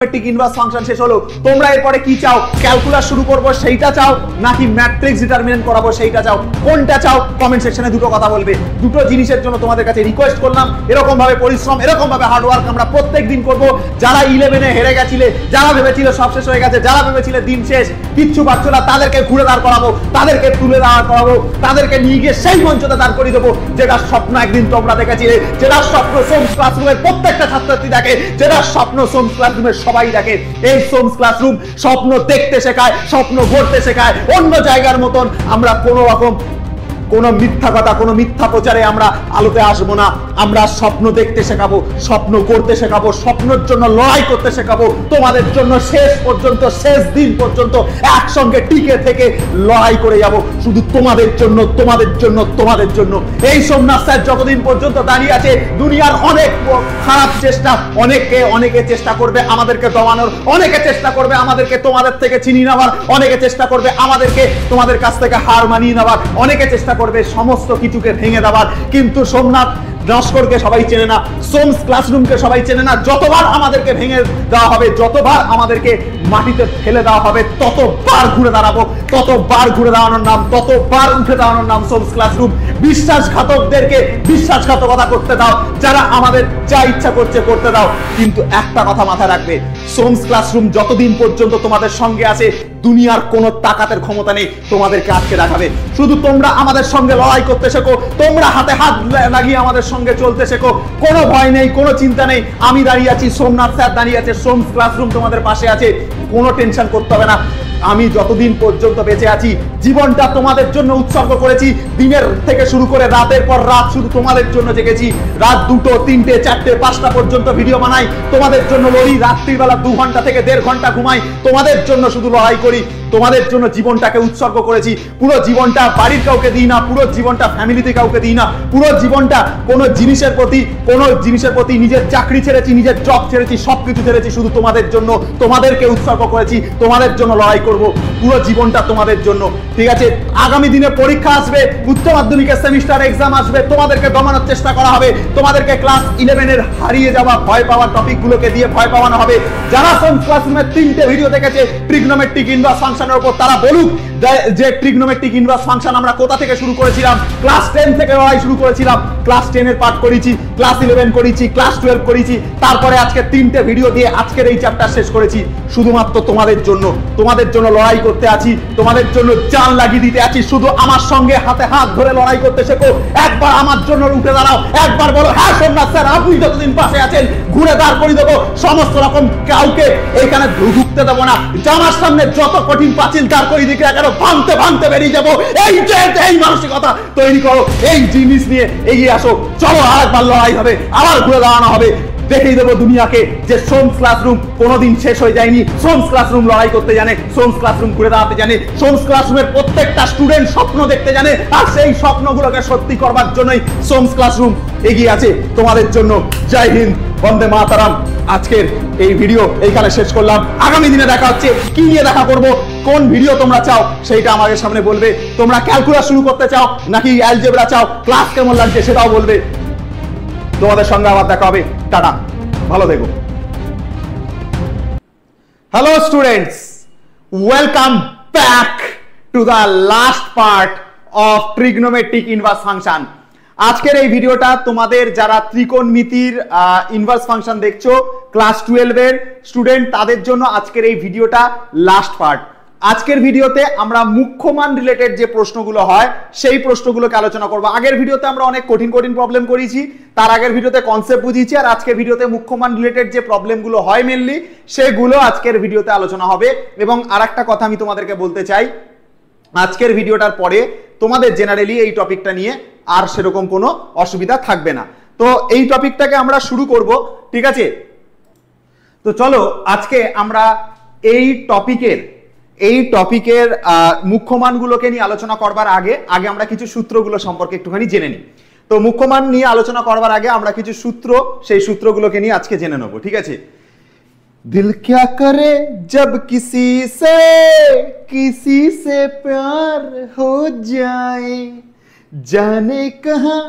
Trigonometric inverse function শেষ হলো, তোমরা এরপরে কি চাও? ক্যালকুলাস শুরু করব সেইটা চাও, নাকি ম্যাট্রিক্স ডিটারমিনেন্ট করাবো সেইটা চাও? কোনটা চাও? কমেন্ট সেকশনে দুটো কথা বলবে। দুটো জিনিসের জন্য তোমাদের কাছে রিকোয়েস্ট করলাম, এরকম ভাবে পরিশ্রম, এরকম ভাবে হার্ড ওয়ার্ক আমরা প্রত্যেকদিন করব। যারা 11-এ হেরে গেছিলে, যারা ভেবেছিল সব শেষ হয়ে গেছে, যারা ভেবেছিলে দিন শেষ, কিচ্ছু পারছো না, তাদেরকে ঘুরে দাঁড় করাবো, তাদেরকে তুলে দাঁড় করাবো, তাদেরকে নিয়ে গিয়ে সেই মঞ্চতে দাঁড় করিয়ে দেবো যেটা স্বপ্ন একদিন তোমরা দেখেছিলে, যেটা স্বপ্ন সোমস ক্লাসরুমের প্রত্যেকটা ছাত্রছাত্রী দেখে, যেটা স্বপ্ন সোমস ক্লাসরুমের সবাই দেখে। এই সোমস ক্লাসরুম স্বপ্ন দেখতে শেখায়, স্বপ্ন গড়তে শেখায়। অন্য জায়গার মতন আমরা কোনো রকম কোনো মিথ্যা কথা, কোনো মিথ্যা প্রচারে আমরা আলোতে আসবো না। আমরা স্বপ্ন দেখতে শেখাবো, স্বপ্ন করতে শেখাবো, স্বপ্নের জন্য লড়াই করতে শেখাবো। তোমাদের জন্য শেষ পর্যন্ত, শেষ দিন পর্যন্ত একসঙ্গে টিকে থেকে লড়াই করে যাব, শুধু তোমাদের জন্য, তোমাদের জন্য, তোমাদের জন্য। এই সোমনাথ স্যার যতদিন পর্যন্ত দাঁড়িয়ে আছে, দুনিয়ার অনেক খারাপ চেষ্টা, অনেকে চেষ্টা করবে আমাদেরকে দমানোর, অনেকে চেষ্টা করবে আমাদেরকে তোমাদের থেকে ছিনিয়ে নেওয়ার, অনেকে চেষ্টা করবে আমাদেরকে তোমাদের কাছ থেকে হার মানিয়ে নেওয়ার, অনেকে চেষ্টা করবে সমস্ত কিছুকে ভেঙে দেওয়ার। কিন্তু সোমনাথ নস্করকে সবাই চেনে না, সোমস ক্লাসরুমকে সবাই চেনে না। যতবার আমাদেরকে ভেঙে দেওয়া হবে, যতবার আমাদেরকে মাটিতে ফেলে দেওয়া হবে, ততবার ঘুরে দাঁড়াবো, ততবার ঘুরে দাঁড়ানোর নাম, ততবার উঠে দাঁড়ানোর নাম সোমস ক্লাসরুম। বিশ্বাসঘাতকদেরকে বিশ্বাসঘাতকতা করতে দাও, যারা আমাদের যা ইচ্ছা করছে করতে দাও, কিন্তু একটা কথা মাথায় রাখবে, সোমস ক্লাসরুম যতদিন পর্যন্ত তোমাদের সঙ্গে আছে, দুনিয়ার কোনো তাকাতের ক্ষমতা নেই তোমাদেরকে আটকে রাখাবে। শুধু তোমরা আমাদের সঙ্গে লড়াই করতে শেখো, তোমরা হাতে হাত লাগিয়ে আমাদের সঙ্গে চলতে শেখো। কোনো ভয় নেই, কোনো চিন্তা নেই। আমি দাঁড়িয়ে আছি, সোমনাথ স্যার দাঁড়িয়ে আছে, সোমস ক্লাসরুম তোমাদের পাশে আছে, কোনো টেনশন করতে হবে না। আমি যতদিন পর্যন্ত বেঁচে আছি, জীবনটা তোমাদের জন্য উৎসর্গ করেছি। দিনের থেকে শুরু করে রাতের পর রাত শুধু তোমাদের জন্য জেগেছি। রাত 2টো, 3টে, 4টে, 5টা পর্যন্ত ভিডিও বানাই, তোমাদের জন্য লড়ি। রাত্রিবেলা 2 ঘন্টা থেকে 1.5 ঘন্টা ঘুমাই, তোমাদের জন্য শুধু লড়াই করি। তোমাদের জন্য জীবনটাকে উৎসর্গ করেছি। পুরো জীবনটা বাড়ির কাউকে দিই না, পুরো জীবনটা ফ্যামিলিতে কাউকে দিই না, পুরো জীবনটা কোনো জিনিসের প্রতি নিজের চাকরি ছেড়েছি, নিজের জব ছেড়েছি, সবকিছু ছেড়েছি শুধু তোমাদের জন্য। তোমাদেরকে উৎসর্গ করেছি, তোমাদের জন্য লড়াই করব, পুরো জীবনটা তোমাদের জন্য। ঠিক আছে, আগামী দিনে পরীক্ষা আসবে, উচ্চ মাধ্যমিকের সেমিস্টার এক্সাম আসবে, তোমাদেরকে দমানোর চেষ্টা করা হবে, তোমাদেরকে ক্লাস 11-এর হারিয়ে যাওয়া ভয় পাওয়ার টপিকগুলোকে দিয়ে ভয় পাওয়ানো হবে। যারা সোমস ক্লাসরুমের 3টে ভিডিও দেখেছে ট্রিগনোমেট্রিক ইনভার্স ফাংশনের উপর, তারা বলুক যে ট্রিগনোমেট্রিক ইনভার্স ফাংশন আমরা কোথা থেকে শুরু করেছিলাম। ক্লাস 10 থেকে লড়াই শুরু করেছিলাম, ক্লাস 10-এর পাঠ করেছি, ক্লাস 11 করেছি, ক্লাস 12 করেছি, তারপরে আজকে 3টে ভিডিও দিয়ে আজকের এই চ্যাপ্টার শেষ করেছি। শুধুমাত্র তোমাদের জন্য, তোমাদের জন্য লড়াই করতে আছি, তোমাদের জন্য জান লাগিয়ে দিতে আছি। শুধু আমার সঙ্গে হাতে হাত ধরে লড়াই করতে শেখো। একবার আমার জন্য উঠে দাঁড়াও, একবার বলো, হ্যাঁ সোমনাথ স্যার আপনি যতদিন পাশে আছেন, ঘুরে দাঁড় করে দেবো। সমস্ত রকম কাউকে এইখানে ঢুকতে দেবো না। জামার সামনে যত কঠিন পাঁচিল দাঁড় করে দিকে কেন ভাঙতে ভাঙতে বেরিয়ে যাবো। এই মানসিকতা তৈরি করো, এই জিনিস নিয়ে এগিয়ে আসো। চলো আরেকবার লড়াই হবে, আবার ঘুরে দাঁড়ানো হবে। দেখিয়ে দেবো দুনিয়াকে যে সোমস ক্লাসরুম কোনোদিন শেষ হয়ে যায়নি। সোমস ক্লাসরুম লড়াই করতে জানে, সোমস ক্লাসরুম ঘুরে দাঁড়াতে জানে, সোমস ক্লাসরুমের প্রত্যেকটা স্টুডেন্ট স্বপ্ন দেখতে জানে, আর সেই স্বপ্নগুলোকে সত্যি করবার জন্যই সোমস ক্লাসরুম এগিয়ে আছে তোমাদের জন্য। জয় হিন্দ, বন্দে মাতারাম। আজকের এই ভিডিও এইখানে শেষ করলাম। আগামী দিনে দেখা হচ্ছে, কি নিয়ে দেখা করব, কোন ভিডিও তোমরা চাও সেইটা আমাদের সামনে বলবে। তোমরা ক্যালকুলাস শুরু করতে চাও নাকি অ্যালজেব্রা চাও, ক্লাস কেমন লাগছে সেটাও বলবে। তোমাদের সঙ্গে আবার দেখা হবে। টাটা, ভালো থেকো। Hello students, welcome back to the last part of trigonometric inverse function. আজকের এই ভিডিওটা তোমাদের যারা ত্রিকোণমিতির ইনভার্স ফাংশন দেখছো ক্লাস 12-এর স্টুডেন্ট, তাদের জন্য আজকের এই ভিডিওটা লাস্ট পার্ট। আজকের ভিডিওতে আমরা মুখ্যমান রিলেটেড যে প্রশ্নগুলো হয় সেই প্রশ্নগুলোকে আলোচনা করব। আগের ভিডিওতে আমরা অনেক কঠিন প্রবলেম করেছি, তার আগের ভিডিওতে কনসেপ্ট বুঝিয়েছি, আর আজকের ভিডিওতে মুখ্যমান রিলেটেড যে প্রবলেমগুলো হয় মেনলি সেগুলো আজকের ভিডিওতে আলোচনা হবে। এবং আরেকটা কথা আমি তোমাদেরকে বলতে চাই, আজকের ভিডিওটার পরে তোমাদের জেনারেলি এই টপিকটা নিয়ে আর সেরকম কোনো অসুবিধা থাকবে না। তো এই টপিকটাকে আমরা শুরু করব, ঠিক আছে? তো চলো আজকে আমরা এই টপিকের মুখ্যমানগুলোকে নিয়ে আলোচনা করবার আগে আমরা কিছু সূত্রগুলো সম্পর্কে একটুখানি জেনে নিই। তো মুখ্যমান নিয়ে আলোচনা করবার আগে আমরা কিছু সেই সূত্রগুলোকে নিয়ে আজকে জেনে নেব, ঠিক আছে? दिल क्या करे जब किसी से प्यार हो जाए, जाने कहां।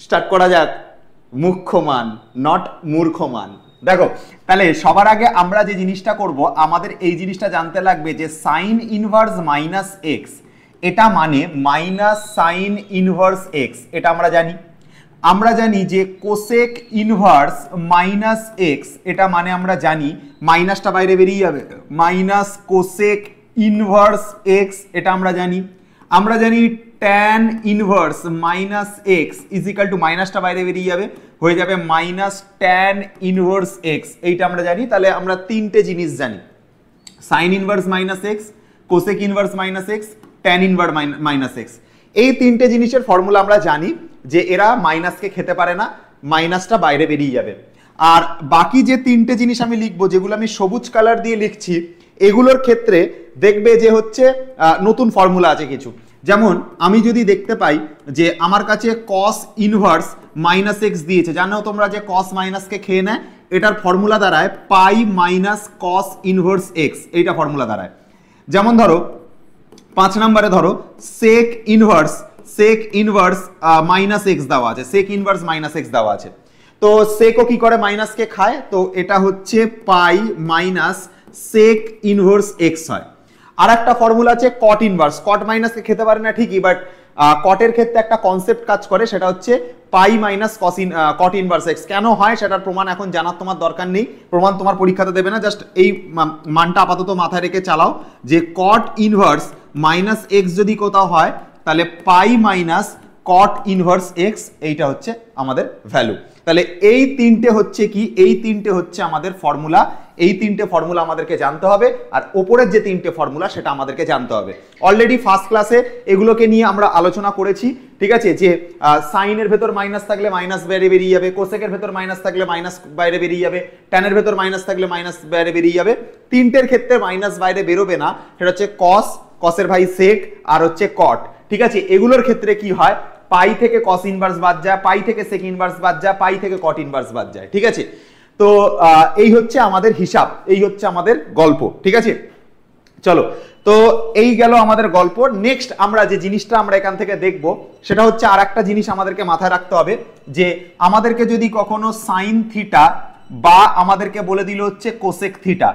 स्टार्ट करा जाक। मुख्यमान, नट मूर्खमान, দেখো তাহলে সবার আগে আমরা যে জিনিসটা করব, আমাদের এই জিনিসটা জানতে লাগবে যে সাইন ইনভার্স মাইনাস এক্স, এটা মানে মাইনাস সাইন ইনভার্স এক্স, এটা আমরা জানি যে কোসেক ইনভার্স মাইনাস এক্স, এটা মানে আমরা জানি মাইনাসটা বাইরে বেরিয়ে যাবে, মাইনাস কোসেক ইনভার্স এক্স, এটা আমরা জানি tan inverse minus x is equal to, মাইনাসটা বাইরে বেরিয়ে যাবে, হয়ে যাবে মাইনাস ট্যান ইনভার্স এক্স, এইটা আমরা জানি। তাহলে আমরা তিনটে জিনিস জানি, sign inverse minus x, cosec inverse minus x, tan inverse minus x, এই তিনটে জিনিসের ফর্মুলা আমরা জানি যে এরা মাইনাসকে খেতে পারে না, মাইনাসটা বাইরে বেরিয়ে যাবে। আর বাকি যে তিনটে জিনিস আমি লিখবো, যেগুলো আমি সবুজ কালার দিয়ে লিখছি, এগুলোর ক্ষেত্রে দেখবে যে হচ্ছে নতুন ফর্মুলা আছে কিছু। যেমন আমি যদি দেখতে পাই যে আমার কাছে কস ইনভার্স মাইনাস এক্স দিয়েছে, জানো তোমরা যে কস মাইনাসকে খেয়ে নেয়, এটার ফর্মুলা দাঁড়ায় পাই মাইনাস কস ইনভার্স এক্স, এইটা ফর্মুলা দাঁড়ায়। যেমন ধরো 5 নম্বরে ধরো সেক ইনভার্স মাইনাস এক্স দেওয়া আছে, সেক ইনভার্স মাইনাস এক্স দেওয়া আছে, তো সেকও কি করে মাইনাসকে খায়, তো এটা হচ্ছে পাই মাইনাস সেক ইনভার্স এক্স হয়। আর একটা ফর্মুলা আছে কট ইনভার্স, কট মাইনাসকে খেতে পারে না ঠিকই, বাট কটের ক্ষেত্রে একটা কনসেপ্ট কাজ করে, সেটা হচ্ছে পাই মাইনাস কট ইনভার্স এক্স। কেন হয় সেটার প্রমাণ এখন জানার তোমার দরকার নেই, প্রমাণ তোমার পরীক্ষাতে দেবে না, জাস্ট এই মানটা আপাতত মাথায় রেখে চালাও যে কট ইনভার্স মাইনাস এক্স যদি কোথাও হয়, তাহলে পাই মাইনাস কট ইনভার্স এক্স, এইটা হচ্ছে আমাদের ভ্যালু। তাহলে এই তিনটে হচ্ছে কি, এই তিনটে হচ্ছে আমাদের ফর্মুলা, এই তিনটে ফর্মুলা আমাদেরকে জানতে হবে, আর ওপরের যে তিনটে ফর্মুলা সেটা আমাদেরকে জানতে হবে। অলরেডি ফার্স্ট ক্লাসে এগুলোকে নিয়ে আমরা আলোচনা করেছি, ঠিক আছে, যে সাইনের ভেতর মাইনাস থাকলে মাইনাস বাইরে বেরিয়ে যাবে, কোসেকের ভেতর মাইনাস থাকলে মাইনাস বাইরে বেরিয়ে যাবে, ট্যানের ভেতর মাইনাস থাকলে মাইনাস বাইরে বেরিয়ে যাবে। তিনটের ক্ষেত্রে মাইনাস বাইরে বেরোবে না, সেটা হচ্ছে কসের ভাই সেক আর হচ্ছে কট, ঠিক আছে। এগুলোর ক্ষেত্রে কি হয়, পাই থেকে কস ইনভার্স বাদ যায়, পাই থেকে সেক ইনভার্স বাদ যায়, পাই থেকে কট ইনভার্স বাদ যায়, ঠিক আছে। তো এই হচ্ছে আমাদের হিসাব, এই হচ্ছে আমাদের গল্প, ঠিক আছে। চলো, তো এই গেল আমাদের গল্প। নেক্সট আমরা যে জিনিসটা আমরা এখান থেকে দেখব, সেটা হচ্ছে আর একটা জিনিস আমাদেরকে মাথায় রাখতে হবে, যে আমাদেরকে যদি কখনো সাইন থিটা বা আমাদেরকে বলে দিল হচ্ছে কোসেক থিটা,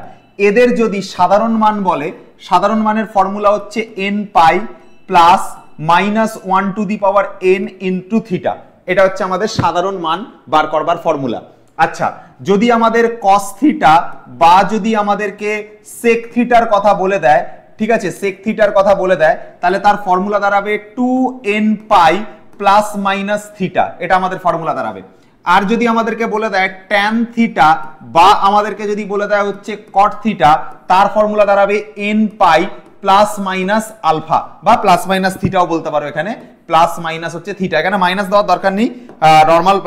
এদের যদি সাধারণ মান বলে, সাধারণ মানের ফর্মুলা হচ্ছে N pi plus minus 1 two the power n into theta, এটা হচ্ছে আমাদের সাধারণ মান বার করবার ফর্মুলা। আচ্ছা, যদি আমাদের কস থিটা বা যদি আমাদেরকে সেক থিটার কথা বলে দেয়, ঠিক আছে, সেক থিটার কথা বলে দেয়, তাহলে তার ফর্মুলা দাঁড়াবে 2n পাই প্লাস মাইনাস থিটা, এটা আমাদের ফর্মুলা দাঁড়াবে। আর যদি আমাদেরকে বলে দেয় ট্যান থিটা বা আমাদেরকে যদি বলে দেয় হচ্ছে কট থিটা, তার ফর্মুলা দাঁড়াবে n pi plus minus alpha, বা প্লাস মাইনাস থিটাও বলতে পারো, এখানে প্লাস মাইনাস হচ্ছে থিটা, এখানে মাইনাস দেওয়ার দরকার নেই, নর্মাল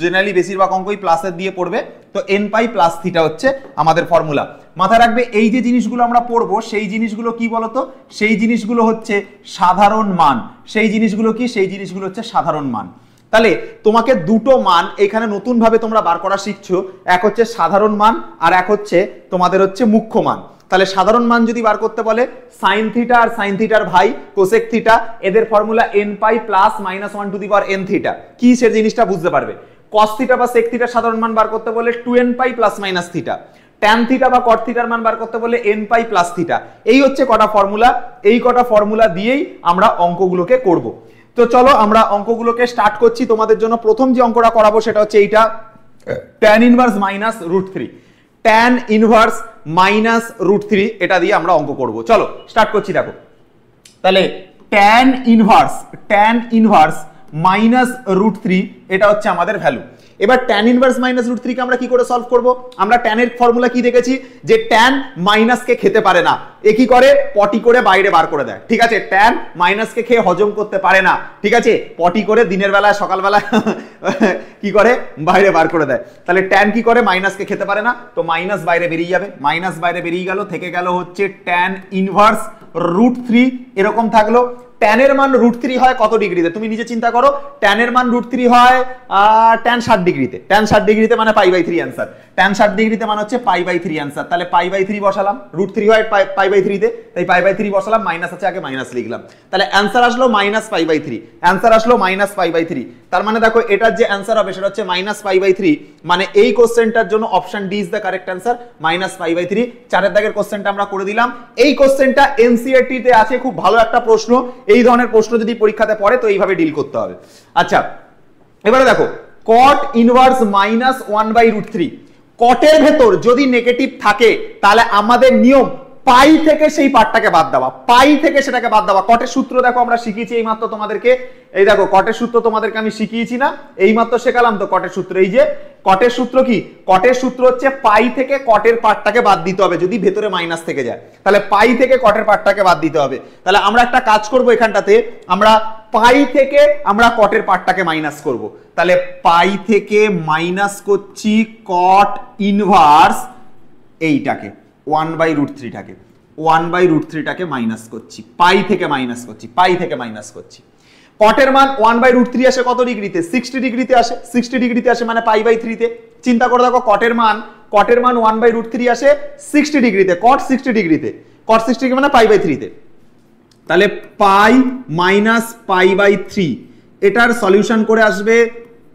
জেনারেলি বেশিরভাগ অঙ্কই প্লাসের দিয়ে পড়বে। তো এন পাই প্লাস থিটা হচ্ছে আমাদের ফর্মুলা। মাথায় রাখবে এই যে জিনিসগুলো আমরা পড়বো, সেই জিনিসগুলো কি বলতো, সেই জিনিসগুলো হচ্ছে সাধারণ মান, সেই জিনিসগুলো কি, সেই জিনিসগুলো হচ্ছে সাধারণ মান। তাহলে তোমাকে দুটো মান এখানে নতুন ভাবে তোমরা বার করা শিখছো, এক হচ্ছে সাধারণ মান আর এক হচ্ছে তোমাদের হচ্ছে মুখ্য মান। তাহলে সাধারণ মান যদি বার করতে বলে, সাইন থিটা আর সাইন থিটার ভাই কোসেক থিটা, এদের formula n pi plus minus 1 two the power n theta, কি সে জিনিসটা বুঝতে পারবে। কস থিটা বা সেক থিটার সাধারণ মান বার করতে বলে 2n পাই plus minus theta, tan theta বা কট থিটার মান বার করতে বলে n পাই প্লাস থিটা। এই হচ্ছে কটা ফর্মুলা, এই কটা ফর্মুলা দিয়েই আমরা অঙ্কগুলোকে করব। তো চলো আমরা অঙ্কগুলোকে স্টার্ট করছি। তোমাদের জন্য প্রথম যে অঙ্কটা করাবো সেটা হচ্ছে এইটা, tan inverse minus root 3, tan inverse minus root 3, এটা দিয়ে আমরা অঙ্ক করব। চলো স্টার্ট করছি। দেখো তাহলে ট্যান ইনভার্স মাইনাস রুট 3, এটা হচ্ছে আমাদের ভ্যালু। এবার ট্যান ইনভার্স মাইনাস রুট 3 কে আমরা কি করে সলভ করব, আমরা ট্যানের ফর্মুলা কি দেখেছি, যে ট্যান মাইনাসকে খেতে পারে না, এ কি করে পটি করে বাইরে বার করে দেয়, ঠিক আছে। ট্যান মাইনাসকে খেয়ে হজম করতে পারে না, ঠিক আছে, পটি করে দিনের বেলায় সকালবেলা কি করে বাইরে বার করে দেয়। তাহলে ট্যান কি করে, মাইনাসকে খেতে পারে না, তো মাইনাস বাইরে বেরিয়ে যাবে, মাইনাস বাইরে বেরিয়ে গেল, থেকে গেল হচ্ছে ট্যান ইনভার্স রুট 3, এরকম থাকলো। ট্যানের মান রুট 3 হয় কত ডিগ্রিতে, তুমি নিজে চিন্তা করো। ট্যানের মান রুট 3 হয় ট্যান 60 ডিগ্রিতে, ট্যান 60 ডিগ্রিতে মানে π/3 অ্যান্সার, ট্যান 60 ডিগ্রিতে মানে হচ্ছে π/3 অ্যান্সার। তাহলে π/3 বসালাম, রুট 3 হয় π/3 তে, তাই π/3 বসালাম, মাইনাস আছে আগে মাইনাস লিখলাম, তাহলে অ্যান্সার আসলো মাইনাস π/3, অ্যান্সার আসলো মাইনাস π/3। তার মানে দেখো এটার যে অ্যান্সার হবে সেটা হচ্ছে -π/3, মানে এই কোশ্চেনটার জন্য option D is the correct answer, -π/3। চারের দাগের কোশ্চেনটা আমরা করে দিলাম। এই কোশ্চেনটা এনসিইআরটি তে আছে, খুব ভালো একটা প্রশ্ন। এই ধরনের প্রশ্ন যদি পরীক্ষাতে পড়ে তো এইভাবে ডিল করতে হবে। আচ্ছা, এবারে দেখো cot ইনভার্স -1/√3, কটের ভেতর যদি নেগেটিভ থাকে তাহলে আমাদের নিয়ম পাই থেকে সেই পার্টটাকে বাদ দেওয়া, পাই থেকে সেটাকে বাদ দেওয়া। কটের সূত্র দেখো আমরা শিখিয়েছি এইমাত্র তোমাদেরকে, এই দেখো কটের সূত্র তোমাদেরকে আমি শিখিয়েছি না, এইমাত্র শেখালাম তো কটের সূত্র। এই যে কটের সূত্র কি, কটের সূত্র হচ্ছে পাই থেকে কটের পার্টটাকে বাদ দিতে হবে যদি ভেতরে মাইনাস থেকে যায়, তাহলে পাই থেকে কটের পার্টটাকে বাদ দিতে হবে। তাহলে আমরা একটা কাজ করব, এখানটাতে আমরা পাই থেকে আমরা কটের পার্টটাকে মাইনাস করব। তাহলে পাই থেকে মাইনাস করছি কট ইনভার্স এইটাকে 1/√3টাকে, 1/√3টাকে মাইনাস করছি, পাই থেকে মাইনাস করছি, পাই থেকে মাইনাস করছি। কটের মান 1/√3 আসে কত ডিগ্রিতে? 60 ডিগ্রিতে আসে, 60 ডিগ্রিতে আসে মানে π/3তে। চিন্তা করে দেখো কটের মান 1/√3 আসে 60 ডিগ্রিতে, কট 60 ডিগ্রিতে, কট 60 ডিগ্রি মানে π/3তে। তাহলে পাই মাইনাস π/3, এটার সলিউশন করে আসবে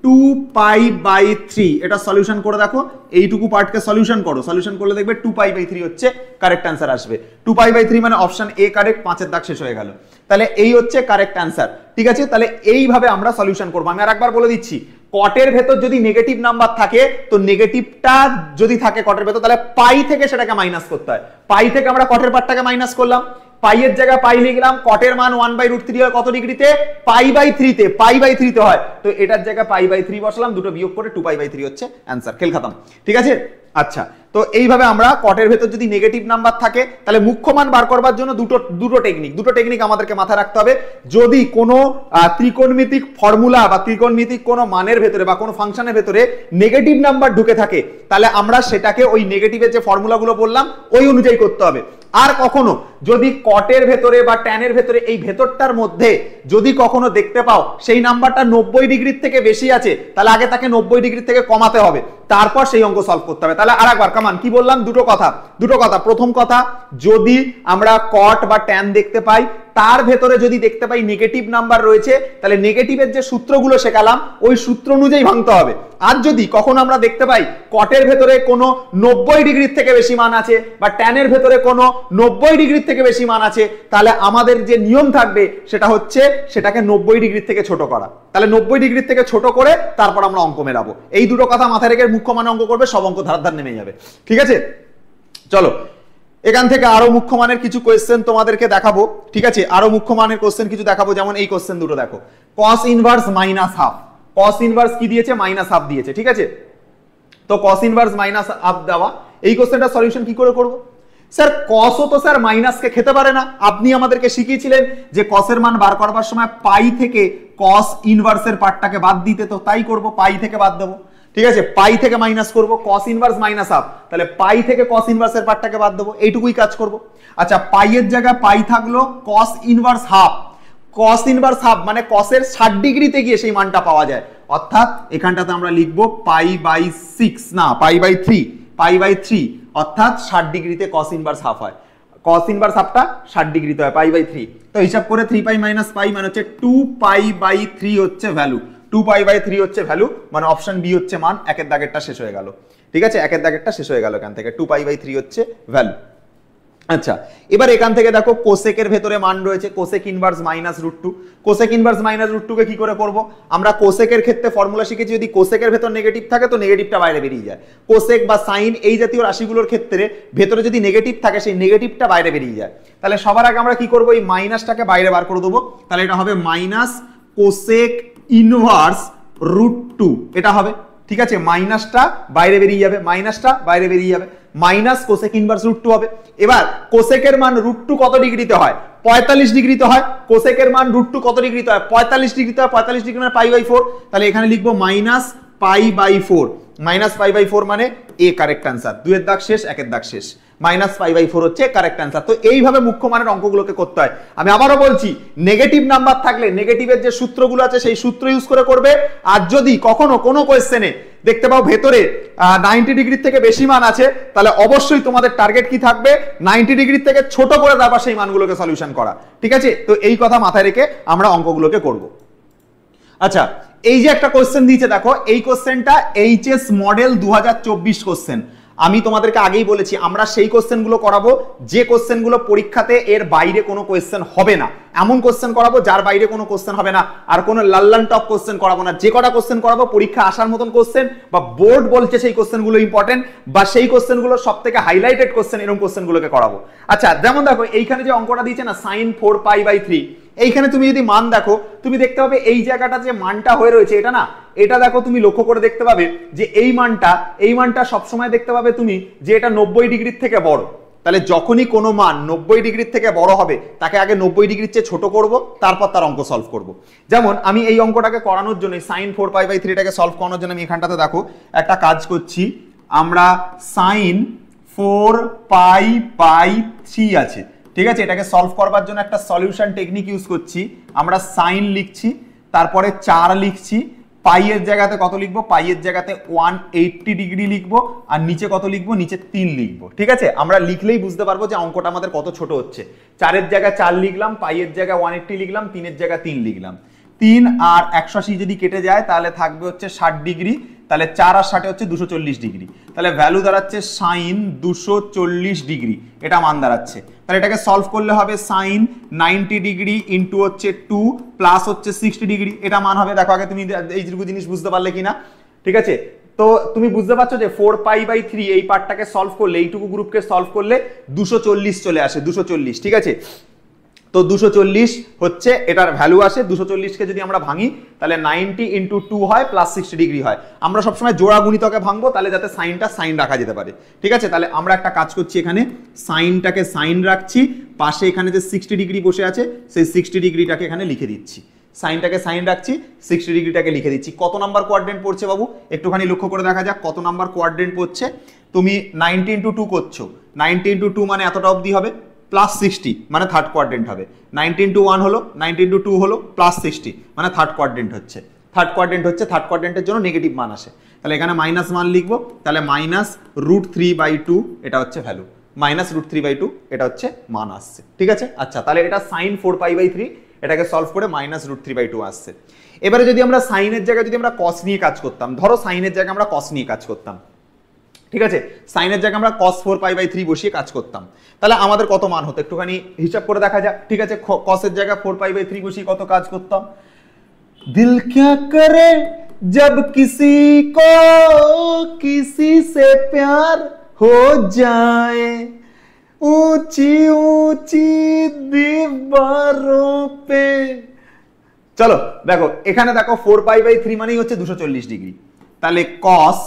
2π/3। এটা সলিউশন করে দেখো, এইটুকু পার্টকে সলিউশন করো, সলিউশন করলে দেখবে 2π/3 হচ্ছে কারেক্ট অ্যান্সার আসবে। 2π/3 মানে অপশন এ কারেক্ট, 5-এর দাগ শেষ হয়ে গেল। তাহলে এই হচ্ছে কারেক্ট অ্যান্সার, ঠিক আছে। তাহলে এইভাবে আমরা সলিউশন করবো। আমি আরেকবার বলে দিচ্ছি, কটের ভেতর যদি নেগেটিভ নাম্বার থাকে তো নেগেটিভটা যদি থাকে কটের ভেতর, তাহলে পাই থেকে সেটাকে মাইনাস করতে হয়। পাই থেকে আমরা কটের পার্টটাকে মাইনাস করলাম, পাইয়ের জায়গায় পাই লিখলাম, কটের মান 1/√3 হয় কত ডিগ্রিতে? π/3তে, π/3তে হয়, তো এটার জায়গায় π/3 বসালাম, দুটো বিয়োগ করে 2π/3 হচ্ছে অ্যান্সার, খেল খতম, ঠিক আছে। আচ্ছা, তো এইভাবে আমরা কটের ভেতর যদি নেগেটিভ নাম্বার থাকে তাহলে মুখ্য মান বার করবার জন্য দুটো টেকনিক আমাদেরকে মাথায় রাখতে হবে। যদি কোনো ত্রিকোণমিতিক ফর্মুলা বা ত্রিকোণমিতিক কোনো মানের ভেতরে বা কোনো ফাংশনের ভেতরে নেগেটিভ নাম্বার ঢুকে থাকে তাহলে আমরা সেটাকে ওই নেগেটিভের যে ফর্মুলাগুলো বললাম ওই অনুযায়ী করতে হবে। আর কখনো যদি কটের ভেতরে বা ট্যানের ভেতরে এই ভেতরটার মধ্যে যদি কখনো দেখতে পাও সেই নাম্বারটা 90 ডিগ্রির থেকে বেশি আছে, তাহলে আগে তাকে 90 ডিগ্রি থেকে কমাতে হবে, তারপর সেই অঙ্ক সলভ করতে হবে। তাহলে আরেকবার কামান কি বললাম, দুটো কথা। প্রথম কথা, যদি আমরা কট বা ট্যান দেখতে পাই তার ভেতরে যদি দেখতে পাই নেগেটিভ নাম্বার রয়েছে তাহলে নেগেটিভের যে সূত্রগুলো শেখালাম ওই সূত্র অনুযায়ী ভাঙতে হবে। আর যদি কখনো আমরা দেখতে পাই কটের ভেতরে কোনো 90 ডিগ্রির থেকে বেশি মান আছে বা ট্যানের ভেতরে কোনো 90 ডিগ্রির থেকে বেশি মান আছে, তাহলে আমাদের যে নিয়ম থাকবে সেটা হচ্ছে সেটাকে 90 ডিগ্রির থেকে ছোট করা। তাহলে 90 ডিগ্রির থেকে ছোট করে তারপর আমরা অঙ্ক মেলাবো। এই দুটো কথা মাথায় রেখে মুখ্য মানে অঙ্ক করবে, সব অঙ্ক ধার নেমে যাবে, ঠিক আছে। চলো এখান থেকে আরো মুখ্য মানের কিছু কোয়েশ্চেন তোমাদেরকে দেখাবো, ঠিক আছে। আরো মুখ্য মানের কোয়েশ্চেন কিছু দেখাবো, যেমন এই কোয়েশ্চেন দুটো দেখো, cos ইনভার্স -1/2, cos ইনভার্স কি দিয়েছে? -1/2 দিয়েছে, ঠিক আছে। তো cos ইনভার্স -1/2 দেওয়া, এই কোয়েশ্চেনটা সলিউশন কি করে করব? স্যার cosও তো স্যার মাইনাসকে খেতে পারে না। আপনি আমাদেরকে শিখিয়েছিলেন যে cos এর মান বার করবার সময় পাই থেকে cos ইনভার্সের পার্টটাকে বাদ দিতে, তো তাই করব, পাই থেকে বাদ দেবো, ঠিক আছে। পাই থেকে মাইনাস করব, cos ইনভার্স -1/2, তাহলে পাই থেকে cos ইনভার্সের পার্টটাকে বাদ দেবো, এইটুকুই কাজ করব। আচ্ছা, পাই এর জায়গায় পাই থাকলো, cos inverse half, cos inverse half মানে cos এর 60 ডিগ্রিতে গিয়ে সেই মানটা পাওয়া যায়, অর্থাৎ এখানটাতে আমরা লিখবো π/6 না π/3, অর্থাৎ 60 ডিগ্রিতে cos ইনভার্স হাফ হয়, cos ইনভার্স হাফটা 60 ডিগ্রিতে হয় π/3। তো হিসাব করে 3π - π মানে হচ্ছে 2π/3 হচ্ছে ভ্যালু, 2π/3 হচ্ছে ভ্যালু, মানে অপশন বি হচ্ছে মান। একের দাগেরটা শেষ হয়ে গেল, ঠিক আছে, একের দাগেরটা শেষ হয়ে গেল এখান থেকে, 2π/3 হচ্ছে ভ্যালু। আচ্ছা, এবার এখান থেকে দেখো কোসেকের ভেতরে মান রয়েছে, কোসেক ইনভার্স -√2, কোসেক ইনভার্স -√2 কে কি করে করব? আমরা কোসেকের ক্ষেত্রে ফর্মুলা শিখেছি, যদি কোসেকের ভেতর নেগেটিভ থাকে তো নেগেটিভটা বাইরে বেরিয়ে যায়। কোসেক বা সাইন এই জাতীয় রাশিগুলোর ক্ষেত্রে ভেতরে যদি নেগেটিভ থাকে সেই নেগেটিভটা বাইরে বেরিয়ে যায়। তাহলে সবার আগে আমরা কি করব? এই মাইনাসটাকে বাইরে বার করে দেবো, তাহলে এটা হবে মাইনাস কোসেক ইনভার্স √2, এটা হবে, ঠিক আছে। মাইনাসটা বাইরে বেরিয়ে যাবে, মাইনাসটা বাইরে বেরিয়ে যাবে, মাইনাস কোসেক ইনভার্স √2 হবে। এবার কোসেকের মান √2 কত ডিগ্রিতে হয়? 45 ডিগ্রিতে হয়। কোসেকের মান √2 কত ডিগ্রিতে হয়? 45 ডিগ্রিতে হয়। 45 ডিগ্রি মানে π/4, তাহলে এখানে লিখবো -π/4, -π/4 মানে এ কারেক্ট অ্যান্সার। 2 এর দাগ শেষ, 1 এর দাগ শেষ, -π/4 হচ্ছে কারেক্ট অ্যান্সার। তো এইভাবে মুখ্য মানের অঙ্কগুলোকে করতে হয়। আমি আবারও বলছি, নেগেটিভ নাম্বার থাকলে নেগেটিভের যে সূত্রগুলো আছে সেই সূত্র ইউজ করে করবে। আর যদি কখনো কোনো কোয়েশ্চেনে দেখতে পাও ভেতরে 90 ডিগ্রি থেকে বেশি মান আছে, তাহলে অবশ্যই তোমাদের টার্গেট কি থাকবে? 90 ডিগ্রি থেকে ছোট করে তারপর সেই মানগুলোকে সলিউশন করা, ঠিক আছে। তো এই কথা মাথায় রেখে আমরা অঙ্কগুলোকে করব। আচ্ছা, এই যে একটা কোশ্চেন দিয়েছে দেখো, এই কোশ্চেনটা এইচএস মডেল 2024 কোশ্চেন। আমি তোমাদেরকে আগেই বলেছি আমরা সেই কোশ্চেনগুলো করাবো যে কোশ্চেনগুলো পরীক্ষাতে এর বাইরে কোনো কোশ্চেন হবে না, এমন কোশ্চেন করাবো যার বাইরে কোনো কোশ্চেন হবে না, আর কোনো লাল্লান টপ কোশ্চেন করাবো না। যে কটা কোশ্চেন করাবো পরীক্ষা আসার মতন কোশ্চেন, বা বোর্ড বলছে সেই কোশ্চেনগুলো ইম্পর্টেন্ট, বা সেই কোশ্চেনগুলো সব থেকে হাইলাইটেড কোশ্চেন, এরকম কোশ্চেনগুলোকে করাবো। আচ্ছা, যেমন দেখো এইখানে যে অঙ্কটা দিয়েছে না sin 4π/3, এইখানে তুমি যদি মান দেখো তুমি দেখতে পাবে এই জায়গাটা যে মানটা হয়ে রয়েছে এটা না, এটা দেখো তুমি লক্ষ্য করে দেখতে পাবে যে এই মানটা সবসময় দেখতে পাবে তুমি যে এটা 90 ডিগ্রির থেকে বড়। তাহলে যখনই কোনো মান 90 ডিগ্রির থেকে বড় হবে তাকে আগে 90 ডিগ্রির চেয়ে ছোট করব, তারপর তার অঙ্ক সলভ করব। যেমন আমি এই অঙ্কটাকে করানোর জন্য sin 4π/3টাকে সলভ করানোর জন্য আমি এখানটাতে দেখো একটা কাজ করছি, আমরা sin 4π/3 আছে, ঠিক আছে, এটাকে সলভ করবার জন্য একটা সলিউশন টেকনিক ইউজ করছি। আমরা সাইন লিখছি, তারপরে 4 লিখছি, পাই এর জায়গাতে কত লিখবো, পাই এর জায়গাতে 180 ডিগ্রি লিখবো, আর নিচে কত লিখবো, নিচে 3 লিখবো। ঠিক আছে, আমরা লিখলেই বুঝতে পারবো যে অঙ্কটা আমাদের কত ছোট হচ্ছে। 4 এর জায়গায় 4 লিখলাম, পাই এর জায়গায় 180 লিখলাম, 3 এর জায়গায় 3 লিখলাম। 3 আর 180 যদি কেটে যায় তাহলে থাকবে হচ্ছে 60 ডিগ্রি, তাহলে 4 আর 60 হচ্ছে 240 ডিগ্রি, তাহলে ভ্যালু দাঁড়াচ্ছে সাইন 240 ডিগ্রি, এটা মান দাঁড়াচ্ছে। তাহলে এটাকে সলভ করলে হবে সাইন 90 ডিগ্রি ইন্টু হচ্ছে 2 প্লাস হচ্ছে 60 ডিগ্রি, এটা মান হবে। দেখো আগে তুমি এইটুকু জিনিস বুঝতে পারলে কিনা, ঠিক আছে। তো তুমি বুঝতে পারছো যে 4π/3 এই পার্টটাকে সলভ করলে, এইটুকু গ্রুপকে সলভ করলে 240 চলে আসে, 240, ঠিক আছে। তো 240 হচ্ছে এটার ভ্যালু আসে। 240কে যদি আমরা ভাঙি তাহলে 90 ইন্টু 2 হয় প্লাস 60 ডিগ্রি হয়। আমরা সবসময় জোড়া গুণিতকে ভাঙবো তাহলে যাতে সাইনটা সাইন রাখা যেতে পারে, ঠিক আছে। তাহলে আমরা একটা কাজ করছি, এখানে সাইনটাকে সাইন রাখছি, পাশে এখানে যে 60 ডিগ্রি বসে আছে সেই 60 ডিগ্রিটাকে এখানে লিখে দিচ্ছি। সাইনটাকে সাইন রাখছি, 60 ডিগ্রিটাকে লিখে দিচ্ছি। কত নাম্বার কোয়াড্রেন্ট পড়ছে বাবু, একটুখানি লক্ষ্য করে দেখা যাক কত নাম্বার কোয়াড্রেন্ট পড়ছে। তুমি 90 ইন্টু 2 করছো, 90 ইন্টু 2 মানে এতটা অবধি হবে, প্লাস 60 মানে থার্ড কোয়াড্রেন্ট হবে। 90 ইন্টু 1 হলো, 90 ইন্টু 2 হলো, প্লাস 60 মানে থার্ড কোয়াড্রেন্ট হচ্ছে। থার্ড কোয়াড্রেন্টের জন্য নেগেটিভ মান আসে, তাহলে এখানে মাইনাস মান লিখবো, তাহলে -√3/2 এটা হচ্ছে ভ্যালু, -√3/2 এটা হচ্ছে মান আসছে, ঠিক আছে। আচ্ছা, তাহলে এটা sin 4π/3, এটাকে সলভ করে -√3/2 আসছে। এবারে যদি আমরা সাইনের জায়গায় যদি আমরা cos নিয়ে কাজ করতাম, ধরো সাইনের জায়গায় আমরা cos নিয়ে কাজ করতাম, ঠিক আছে, সাইনের জায়গায় আমরা cos 4π/3 বসিয়ে কাজ করতাম, তাহলে আমাদের কত মান হতো একটুখানি হিসাব করে দেখা যাক, ঠিক আছে। cos এর জায়গায় 4π/3 বসিয়ে কত কাজ করতাম, দিল ক্যা করে জব কিসি কো কিসি সে প্যার হো যায়, ऊंची ऊंची दीवारों पे। চলো দেখো এখানে দেখো 4π/3 মানেই হচ্ছে 240 ডিগ্রি, তাহলে cos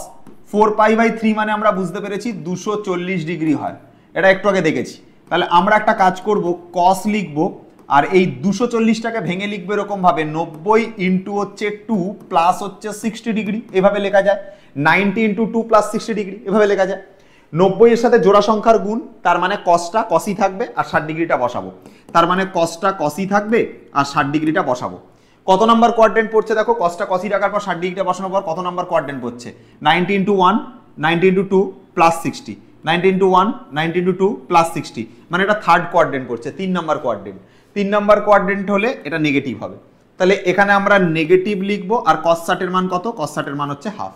4π/3 মানে আমরা বুঝতে পেরেছি 240 ডিগ্রি হয়, এটা একটু আগে দেখেছি। তাহলে আমরা একটা কাজ করব, cos লিখবো, আর এই 240টাকে ভেঙে লিখবো এরকম ভাবে 90 ইন্টু হচ্ছে 2 প্লাস হচ্ছে 60 ডিগ্রি, এভাবে লেখা যায়। 90 ইন্টু 2 প্লাস 60 ডিগ্রি এভাবে লেখা যায়। 90 এর সাথে জোড়া সংখ্যার গুণ, তার মানে cosটা cosই থাকবে আর 60 ডিগ্রিটা বসাবো, তার মানে cosটা cosই থাকবে আর 60 ডিগ্রিটা বসাবো। কত নাম্বার কোয়াড্রেন্ট পড়ছে দেখো, cosটা cosই রাখার পর 60 ডিগ্রিটা বসানোর পর কত নাম্বার কোয়াড্রেন্ট পড়ছে, 90 into 1, 90 into 2 plus 60, 90 into 1, 90 into 2 plus 60, মানে এটা থার্ড কোয়াড্রেন্ট পড়ছে, 3 নাম্বার কোয়াড্রেন্ট। 3 নাম্বার কোয়াড্রেন্ট হলে এটা নেগেটিভ হবে, তাহলে এখানে আমরা নেগেটিভ লিখবো। আর cos 60 এর মান কত, cos 60 এর মান হচ্ছে হাফ,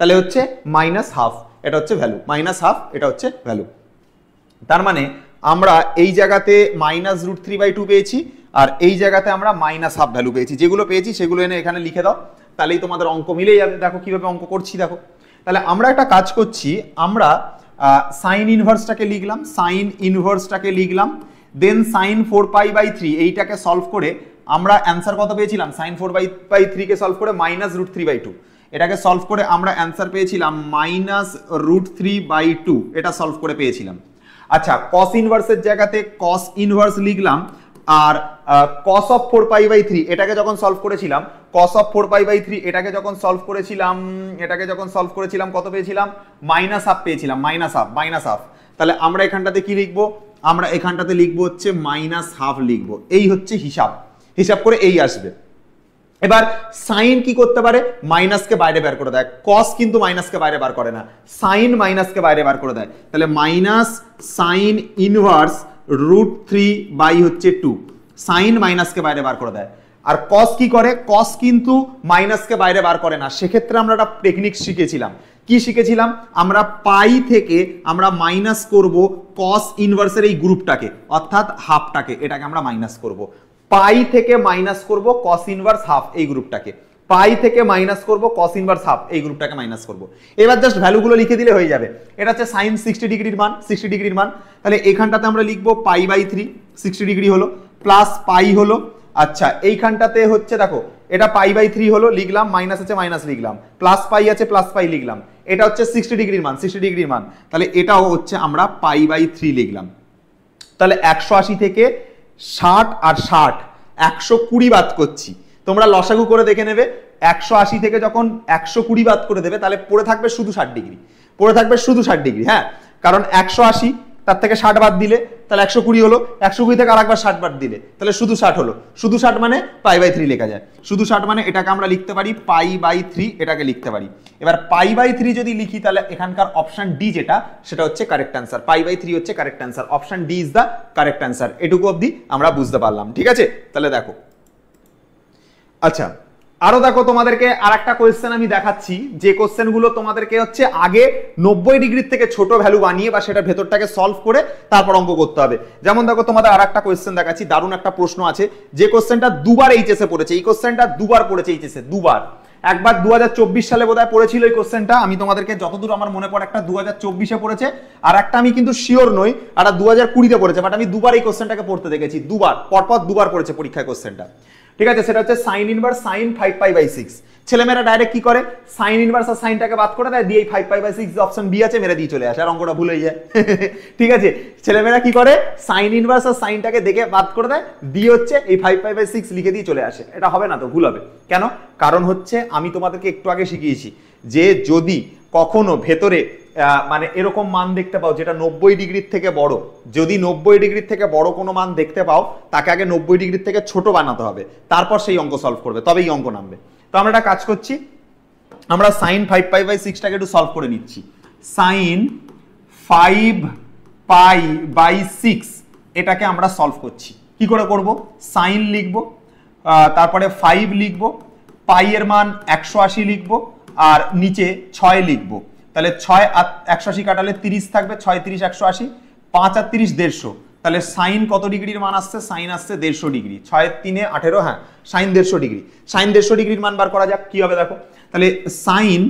তাহলে হচ্ছে -1/2, এটা হচ্ছে ভ্যালু, -1/2 এটা হচ্ছে ভ্যালু। তার মানে আমরা এই জায়গাতে -√3/2 পেয়েছি, আর এই জায়গাতে আমরা -1/2 ভ্যালু পেয়েছি। যেগুলো পেয়েছি সেগুলো এনে এখানে লিখে দাও, তাহলেই তোমাদের অঙ্ক মিলে যাবে। দেখো কিভাবে অঙ্ক করছি দেখো। তাহলে আমরা একটা কাজ করছি, আমরা সাইন ইনভার্সটাকে লিখলাম, সাইন ইনভার্সটাকে লিখলাম, দেন sin 4π/3 এইটাকে সলভ করে আমরা অ্যান্সার কত পেয়েছিলাম, sin 4π/3 কে সলভ করে -√3/2, এটাকে সলভ করে আমরা অ্যান্সার পেয়েছিলাম -√3/2, এটা সলভ করে পেয়েছিলাম। আচ্ছা, cos ইনভার্সের জায়গাতে cos ইনভার্স লিখলাম, আর cos অফ 4π/3 এটাকে যখন সলভ করেছিলাম, cos অফ 4π/3 এটাকে যখন সলভ করেছিলাম কত পেয়েছিলাম, -1/2 পেয়েছিলাম, -1/2। তাহলে আমরা এখানটাতে কি লিখবো, আমরা এখানটাতে লিখবো হচ্ছে -1/2 লিখবো, এই হচ্ছে হিসাব করে এই আসবে। এবার সাইন কি করতে পারে, মাইনাসকে বাইরে বের করে দেয়, cos কিন্তু মাইনাসকে বাইরে বার করে না, সাইন মাইনাসকে বাইরে বার করে দেয়। তাহলে sin ইনভার্স √3/2, সাইন মাইনাসকে বাইরে বার করে দেয়। আর কস কি করে, কস কিন্তু মাইনাসকে বাইরে বার করে না। সেক্ষেত্রে আমরা একটা টেকনিক শিখেছিলাম, কি শিখেছিলাম আমরা, পাই থেকে আমরা মাইনাস করব কস ইনভার্সের এই গ্রুপটাকে, অর্থাৎ হাফটাকে, এটাকে আমরা মাইনাস করব। পাই থেকে মাইনাস করব কস ইনভার্স হাফ এই গ্রুপটাকে, পাই থেকে মাইনাস করব কস ইনভার্স হাফ এই গ্রুপটাকে মাইনাস করব। এবার জাস্ট ভ্যালুগুলো লিখে দিলে হয়ে যাবে। এটা হচ্ছে সাইন 60 ডিগ্রির মান, 60 ডিগ্রির মান। তাহলে এখানটাতে আমরা লিখবো পাই বাই 3, 60 ডিগ্রি হলো, প্লাস পাই হলো। আচ্ছা এইখানটাতে হচ্ছে দেখো এটা পাই বাই 3 হলো, লিখলাম, মাইনাস আছে মাইনাস লিখলাম, প্লাস পাই আছে প্লাস পাই লিখলাম। এটা হচ্ছে 60 ডিগ্রির মান, 60 ডিগ্রির মান। তাহলে এটাও হচ্ছে আমরা পাই বাই 3 লিখলাম। তাহলে 180 থেকে 60 আর 60 120 বাদ করছি। তোমরা লসাগু করে দেখে নেবে, 180 থেকে যখন 120 বাদ করে দেবে তাহলে পড়ে থাকবে শুধু 60 ডিগ্রি, পড়ে থাকবে শুধু 60 ডিগ্রি। হ্যাঁ, কারণ 180 তার থেকে 60 বাদ দিলে তাহলে 120 হলো, 120 থেকে আরেকবার 60 বাদ দিলে তাহলে শুধু 60 হলো। শুধু 60 মানে পাই বাই 3 লেখা যায়, শুধু 60 মানে এটাকে আমরা লিখতে পারি পাই বাই 3, এটাকে লিখতে পারি। এবার পাই বাই 3 যদি লিখি তাহলে এখানকার অপশন ডি যেটা, সেটা হচ্ছে কারেক্ট অ্যান্সার। পাই বাই 3 হচ্ছে correct answer, option D is the correct answer. এটুকু অবধি আমরা বুঝতে পারলাম, ঠিক আছে? তাহলে দেখো, আচ্ছা আরো দেখো তোমাদেরকে আর একটা কোয়েশ্চেন আমি দেখাচ্ছি, যে কোয়েশ্চেনগুলো তোমাদেরকে হচ্ছে আগে 90 ডিগ্রির থেকে ছোট ভ্যালু বানিয়ে বা সেটা ভেতরটাকে সলভ করে তারপর অঙ্ক করতে হবে। যেমন দেখো তোমাদের আর একটা কোয়েশ্চেন দেখাচ্ছি, দারুণ একটা প্রশ্ন আছে, যে কোয়েশ্চেনটা দুবার এইচএসে পড়েছে। এই কোয়েশ্চেনটা দুবার পড়েছে এইচএসে, দুবার। একবার 2024 সালে বোধহয় পড়েছিল এই কোশ্চেনটা, আমি তোমাদেরকে যতদূর আমার মনে পড়ে একটা 2024-এ পড়েছে, আর একটা আমি কিন্তু শিওর নই, আর 2020-তে পড়েছে, বাট আমি দুবার এই কোশ্চেনটাকে পড়তে দেখেছি, দুবার, পরপর দুবার পড়েছে পরীক্ষায় কোশ্চেনটা, ঠিক আছে? সেটা হচ্ছে sine inverse sine 5 pi by 6। ছেলেমেয়েরা ডাইরেক্ট কি করে, সাইন ইনভার্স আর সাইনটাকে বাদ করে দেয়, দিয়ে 5 পাই বাই 6 অপশন বি আছে মেরে দিয়ে চলে আসে, আর অঙ্কটা ভুল হয়ে যায়। ঠিক আছে, ছেলেমেয়েরা কি করে, সাইন ইনভার্স আর সাইনটাকে দেখে বাদ করে দেয়, দিয়ে হচ্ছে এই 5 পাই বাই 6 লিখে দিয়ে চলে আসে। এটা হবে না তো, ভুল হবে। কেন? কারণ হচ্ছে আমি তোমাদেরকে একটু আগে শিখিয়েছি যে যদি কখনো ভেতরে মানে এরকম মান দেখতে পাও যেটা 90 ডিগ্রির থেকে বড়, যদি 90 ডিগ্রির থেকে বড় কোনো মান দেখতে পাও, তাকে আগে 90 ডিগ্রির থেকে ছোট বানাতে হবে, তারপর সেই অঙ্ক সলভ করবে, তবেই অঙ্ক নামবে। তো আমরা একটা কাজ করছি, আমরা সাইন 5 পাই বাই 6টাকে একটু সলভ করে নিচ্ছি। সাইন 5 পাই বাই 6 এটাকে আমরা সলভ করছি। কি করে করব? সাইন লিখব, তারপরে 5 লিখব, পাই এর মান 180 লিখব, আর নিচে 6 লিখব। তাহলে 6 আর 180 কাটালে 30 থাকবে, 6 30 180, 5 আর 30 150। তাহলে সাইন কত ডিগ্রির মান আসছে? সাইন আসছে 150 ডিগ্রি, 6 3 18, হ্যাঁ সাইন 150 ডিগ্রি। সাইন 150 ডিগ্রির মান বার করা যাক, কি হবে দেখো। তাহলে সাইন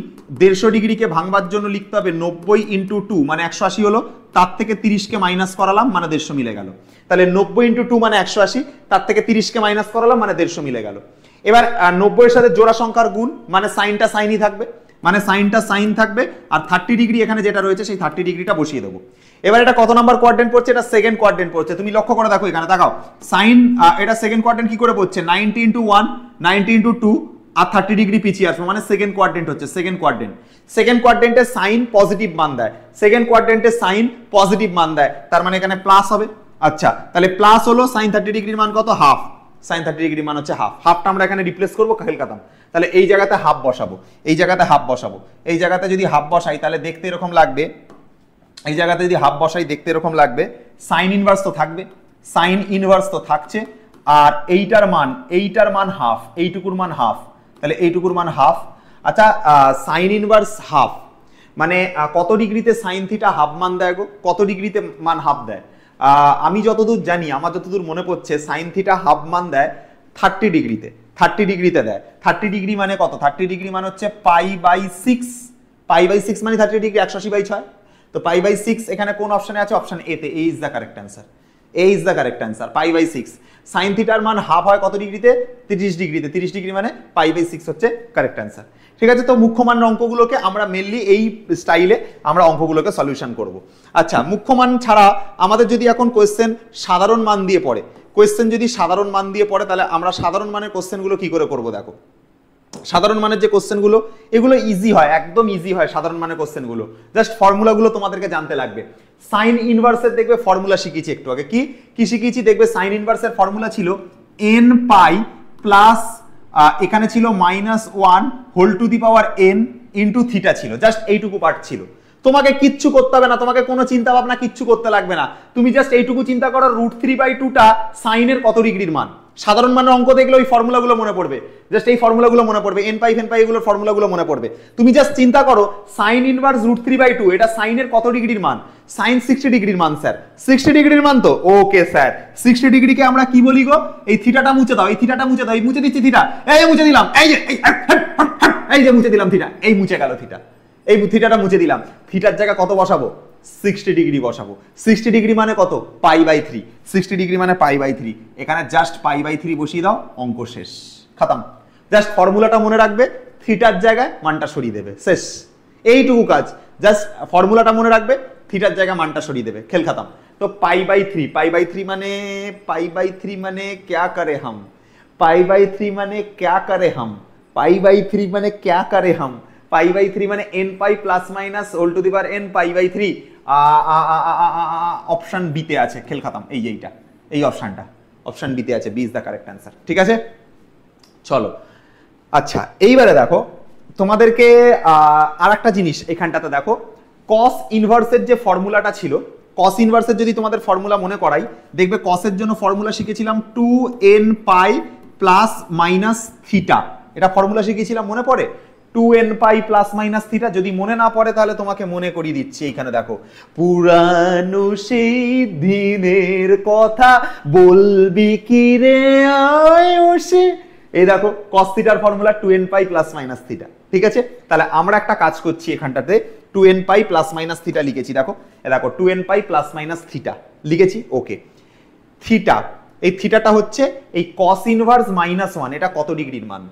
150 ডিগ্রিকে ভাঙবার জন্য লিখতে হবে 90 ইন্টু 2 মানে 180 হলো, তার থেকে 30কে মাইনাস করালাম মানে 150 মিলে গেল। তাহলে 90 ইন্টু 2 মানে 180, তার থেকে 30কে মাইনাস করালাম মানে 150 মিলে গেল। এবার 90 এর সাথে জোড়া সংখ্যার গুণ মানে সাইনটা সাইনই থাকবে, মানে সাইনটা সাইন থাকবে, আর 30 ডিগ্রি এখানে যেটা রয়েছে সেই 30 ডিগ্রিটা বসিয়ে দেবো। এবার এটা কত নাম্বার কোয়াড্রেন্ট পড়ছে? এটা সেকেন্ড কোয়াড্রেন্ট পড়ছে। তুমি লক্ষ্য করে দেখো, এখানে তাকাও, সাইন এটা সেকেন্ড কোয়াড্রেন্ট কি করে পড়ছে, 90 ইন্টু 1 90 ইন্টু 2 আর 30 ডিগ্রি পিছিয়ে আসবে, মানে সেকেন্ড কোয়াড্রেন্ট হচ্ছে। সেকেন্ড কোয়াড্রেন্ট, সেকেন্ড কোয়াড্রেন্টে সাইন পজিটিভ মান দেয়, সেকেন্ড কোয়াড্রেন্টে সাইন পজিটিভ মান দেয়, তার মানে এখানে প্লাস হবে। আচ্ছা তাহলে প্লাস হলো, সাইন 30 ডিগ্রির মান কত? হাফ। সাইন 30 ডিগ্রি মান হচ্ছে হাফ, হাফটা আমরা এখানে রিপ্লেস করবো খেলকাতাম। তাহলে এই জায়গাতে হাফ বসাবো, এই জায়গাতে হাফ বসাবো, এই জায়গাতে যদি হাফ বসাই তাহলে দেখতে এরকম লাগবে, এই জায়গাতে যদি হাফ বসাই দেখতে এরকম লাগবে। সাইন ইনভার্স তো থাকবে, সাইন ইনভার্স তো থাকছে, আর এইটার মান হাফ, এইটুকুর মান হাফ, তাহলে এইটুকুর মান হাফ। আচ্ছা সাইন ইনভার্স হাফ মানে কত ডিগ্রিতে সাইন থিটা হাফ মান দেয় গো? কত ডিগ্রিতে মান হাফ দেয়? আমি যতদূর জানি, আমার যতদূর মনে পড়ছে, সাইন থিটা হাফ মান দেয় 30 ডিগ্রিতে, 30 ডিগ্রিতে দেয়। 30 ডিগ্রি মানে কত? 30 ডিগ্রি মানে হচ্ছে পাই বাই 6, পাই বাই 6 মানে 30 ডিগ্রি 180/6। তো পাই বাই 6 এখানে কোন অপশনে আছে? অপশন এ তে। A is the correct answer, A is the correct answer, pi by 6। Sine থিটার মান হাফ হয় কত ডিগ্রিতে? 30 ডিগ্রিতে, 30 ডিগ্রি মানে পাই বাই 6 হচ্ছে কারেক্ট অ্যান্সার। ঠিক আছে, তো মুখ্য মান অঙ্কগুলোকে আমরা মেনলি এই স্টাইলে আমরা অঙ্কগুলোকে সলিউশন করব। আচ্ছা মুখ্য মান ছাড়া আমাদের যদি এখন কোয়েশ্চেন সাধারণ মান দিয়ে পড়ে, কোয়েশ্চেন যদি সাধারণ মান দিয়ে পড়ে তাহলে আমরা সাধারণ মানের কোয়েশ্চেনগুলো কি করে করব দেখো। সাধারণ মানের যে কোশ্চেনগুলো এগুলো ইজি হয়, একদম ইজি হয় সাধারণ মানের কোশ্চেনগুলো। জাস্ট ফর্মুলাগুলো তোমাদেরকে জানতে লাগবে। সাইন ইনভার্সের দেখবে ফর্মুলা শিখিয়েছি একটু আগে, কি শিখিয়েছি দেখবে। সাইন ইনভার্সের ফর্মুলা ছিল n পাই প্লাস এখানে ছিল -1 whole to the power n into theta ছিল, জাস্ট এইটুকু পার্ট ছিল। তোমাকে কিচ্ছু করতে হবে না, তোমাকে কোনো চিন্তা ভাবনা কিচ্ছু করতে লাগবে না। তুমি জাস্ট এইটুকু চিন্তা করো √3/2টা সাইনের কত ডিগ্রির মান। সাধারণ মানের অঙ্ক দেখলে ওই ফর্মুলাগুলো মনে পড়বে, জাস্ট এই ফর্মুলাগুলো মনে পড়বে, n পাই এগুলোর ফর্মুলাগুলো মনে পড়বে। তুমি জাস্ট চিন্তা করো সাইন ইনভার্স √3/2, এটা সাইনের কত ডিগ্রির মান? সাইন 60 ডিগ্রির মান স্যার, 60 ডিগ্রির মান তো ওকে স্যার। 60 ডিগ্রিকে আমরা কি বলি গো? এই থিটাটা মুছে দাও, এই থিটাটা মুছে দাও, এই মুছে দিচ্ছি থিটা, এই মুছে দিলাম, এই যে মুছে দিলাম থিটা, এই মুছে গেল থিটা, এই থিটাটা মুছে দিলাম। থিটার জায়গা কত বসাবো? 60 ডিগ্রি বসাবো। 60 ডিগ্রি মানে কত? π/3। 60 ডিগ্রি মানে π/3। এখানে জাস্ট π/3 বসিয়ে দাও, অঙ্ক শেষ, খতম। জাস্ট ফর্মুলাটা মনে রাখবে, থিটার জায়গায় মানটা সরিয়ে দেবে, শেষ। এইটুকু কাজ, জাস্ট ফর্মুলাটা মনে রাখবে, থিটার জায়গায় মানটা সরিয়ে দেবে, খেল খতম। তো π/3 মানে π/3 মানে क्या करे हम, π/3 মানে क्या करे हम, π/3 মানে क्या करे हम, π/3 মানে n π plus minus whole to the power n π/3। Option B তে আছে, খেল খতম। এই যে এইটা, এই অপশনটা, অপশন বি তে আছে, B is the correct answer, ঠিক আছে। চলো আচ্ছা, এইবারে দেখো তোমাদেরকে আর একটা জিনিস এখানটাতে দেখো, কস ইনভার্সের যে ফর্মুলাটা ছিল, কস ইনভার্সের যদি তোমাদের ফর্মুলা মনে করাই, দেখবে কসের জন্য ফর্মুলা শিখেছিলাম 2nπ প্লাস মাইনাস থিটা, এটা ফর্মুলা শিখেছিলাম, মনে পড়ে? 2nπ plus minus theta. যদি মনে না পড়ে তাহলে তোমাকে মনে করিয়ে দিচ্ছি, এইখানে দেখো, পুরানো সেই দিনের কথা বলবি কি রে আয়ুষে, এই দেখো কস থিটার formula 2nπ plus minus theta, ঠিক আছে। তাহলে আমরা একটা কাজ করছি, এখানটাতে 2nπ প্লাস মাইনাস থিটা লিখেছি, দেখো দেখো 2nπ প্লাস মাইনাস থিটা লিখেছি, ওকে। থিটা, এই থিটাটা হচ্ছে এই কস ইনভার্স -1, এটা কত ডিগ্রির মান?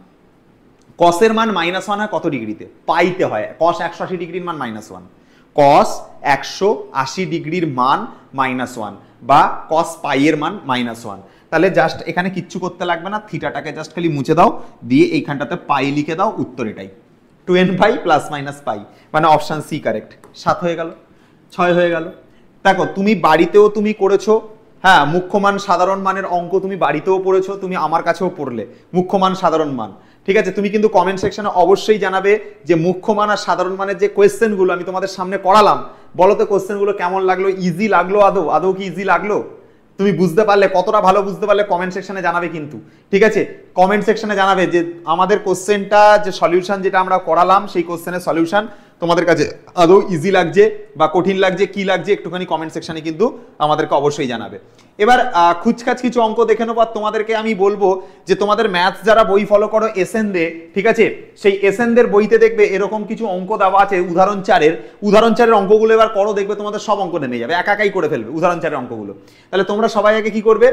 কসের মান -1 হয় কত ডিগ্রিতে? পাইতে হয়। কস 180 ডিগ্রির মান -1, কস 180 ডিগ্রির মান -1 বা কস পাই এর মান -1। তাহলে জাস্ট এখানে কিচ্ছু করতে লাগবে না, থিটাটাকে জাস্ট খালি মুছে দাও, দিয়ে এইখানটাতে পাই লিখে দাও, উত্তর এটাই, 2nπ প্লাস মাইনাস পাই, মানে অপশন সি কারেক্ট। 7 হয়ে গেল, 6 হয়ে গেল। দেখো তুমি বাড়িতেও তুমি করেছো, হ্যাঁ, মুখ্যমান সাধারণ মানের অঙ্ক তুমি বাড়িতেও পড়েছো, তুমি আমার কাছেও পড়লে মুখ্যমান সাধারণ মান, ঠিক আছে। তুমি কিন্তু কমেন্ট সেকশনে অবশ্যই জানাবে যে মুখ্যমান আর সাধারণ মানের যে কোয়েশ্চেনগুলো আমি তোমাদের সামনে করালাম, বলো তো কোয়েশ্চেনগুলো কেমন লাগলো, ইজি লাগলো, আদৌ কি ইজি লাগলো? তুমি বুঝতে পারলে, কতটা ভালো বুঝতে পারলে কমেন্ট সেকশনে জানাবে কিন্তু, ঠিক আছে। কমেন্ট সেকশনে জানাবে যে আমাদের কোশ্চেনটা যে সলিউশন যেটা আমরা করালাম, সেই কোশ্চেনের সলিউশন তোমাদের কাছে আদৌ ইজি লাগছে বা কঠিন লাগছে, কি লাগছে, একটুখানি কমেন্ট সেকশনে কিন্তু আমাদেরকে অবশ্যই জানাবে। এবার খুচখাচ কিছু অঙ্ক দেখে নেবো, আর তোমাদেরকে আমি বলবো যে তোমাদের ম্যাথস যারা বই ফলো করো এসএন দে, ঠিক আছে, সেই এসএন দের বইতে দেখবে এরকম কিছু অঙ্ক দেওয়া আছে উদাহরণ 4-এর অঙ্কগুলো এবার করো, দেখবে তোমাদের সব অঙ্ক নেমে যাবে, একাই করে ফেলবে উদাহরণ 4-এর অঙ্কগুলো। তাহলে তোমরা সবাই আগে কি করবে,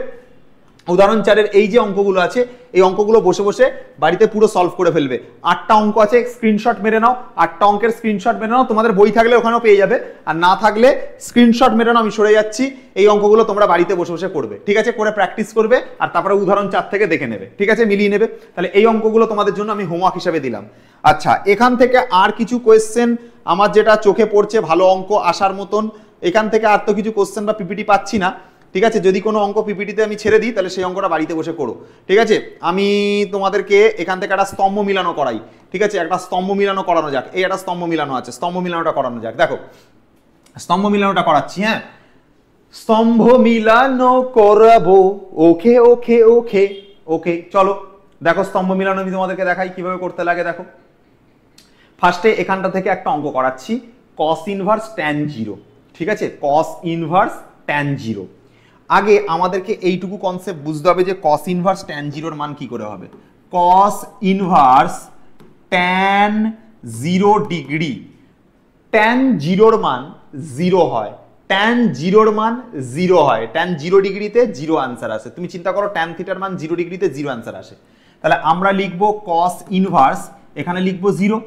উদাহরণ 4-এর এই যে অঙ্কগুলো আছে, এই অঙ্কগুলো বসে বসে বাড়িতে পুরো সলভ করে ফেলবে। 8টা অঙ্ক আছে, স্ক্রিনশট মেরে নাও, 8টা অঙ্কের স্ক্রিনশট মেরে নাও, তোমাদের বই থাকলে ওখানেও পেয়ে যাবে, আর না থাকলে স্ক্রিনশট মেরে নাও, আমি সরে যাচ্ছি। এই অঙ্কগুলো তোমরা বাড়িতে বসে বসে করবে, ঠিক আছে, করে প্র্যাকটিস করবে, আর তারপরে উদাহরণ 4 থেকে দেখে নেবে, ঠিক আছে, মিলিয়ে নেবে। তাহলে এই অঙ্কগুলো তোমাদের জন্য আমি হোমওয়ার্ক হিসেবে দিলাম। আচ্ছা, এখান থেকে আর কিছু কোয়েশ্চেন আমার যেটা চোখে পড়ছে ভালো অঙ্ক আসার মতন, এখান থেকে আর তো কিছু কোয়েশ্চেন বা পিপিটি পাচ্ছি না, ঠিক আছে। যদি কোনো অঙ্ক পিপিটিতে আমি ছেড়ে দিই তাহলে সেই অঙ্কটা বাড়িতে বসে করো, ঠিক আছে। আমি তোমাদেরকে এখান থেকে একটা স্তম্ভ মিলানো করাই, ঠিক আছে, একটা স্তম্ভ মিলানো করানো যাক। এই একটা স্তম্ভ মিলানো আছে, স্তম্ভ মিলানোটা করানো যাক। দেখো স্তম্ভ মিলানোটা করাচ্ছি, হ্যাঁ, স্তম্ভ মিলানো করাবো, ওকে ওকে ওকে ওকে। চলো দেখো স্তম্ভ মিলানো আমি তোমাদেরকে দেখাই কিভাবে করতে লাগে। দেখো ফার্স্টে এখানটা থেকে একটা অঙ্ক করাচ্ছি, কস ইনভার্স ট্যান 0, ঠিক আছে, কস ইনভার্স ট্যান 0। আগে আমাদেরকে এইটুকু কনসেপ্ট বুঝতে হবে যে কস ইনভার্স ট্যান 0-র মান কি করে হবে। Cos inverse tan 0 degree, tan 0-র মান 0 হয়, ট্যান 0-র মান 0 হয়, ট্যান 0 ডিগ্রিতে 0 আনসার আসে। তুমি চিন্তা করো ট্যান থিটার মান 0 ডিগ্রিতে 0 আনসার আসে, তাহলে আমরা লিখবো কস ইনভার্স, এখানে লিখবো 0।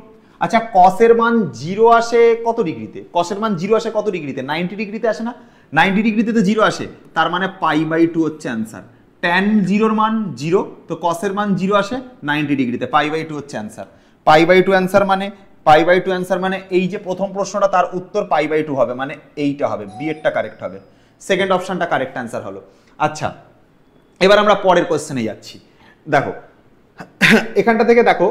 আচ্ছা, কসের মান 0 আসে কত ডিগ্রিতে? কসের মান 0 আসে কত ডিগ্রিতে? 90 ডিগ্রিতে আসে না? 90 ডিগ্রিতে তো 0 আসে, তার মানে π/2 হচ্ছে অ্যান্সার। ট্যান 0-র মান 0, তো কসের মান 0 আসে 90 ডিগ্রিতে, π/2 হচ্ছে অ্যান্সার। π/2 অ্যান্সার মানে, π/2 অ্যান্সার মানে এই যে প্রথম প্রশ্নটা তার উত্তর π/2 হবে, মানে এইটা হবে, বি এরটা কারেক্ট হবে, সেকেন্ড অপশনটা কারেক্ট অ্যান্সার হলো। আচ্ছা, এবার আমরা পরের কোশ্চেনে যাচ্ছি। দেখো এখানটা থেকে দেখো,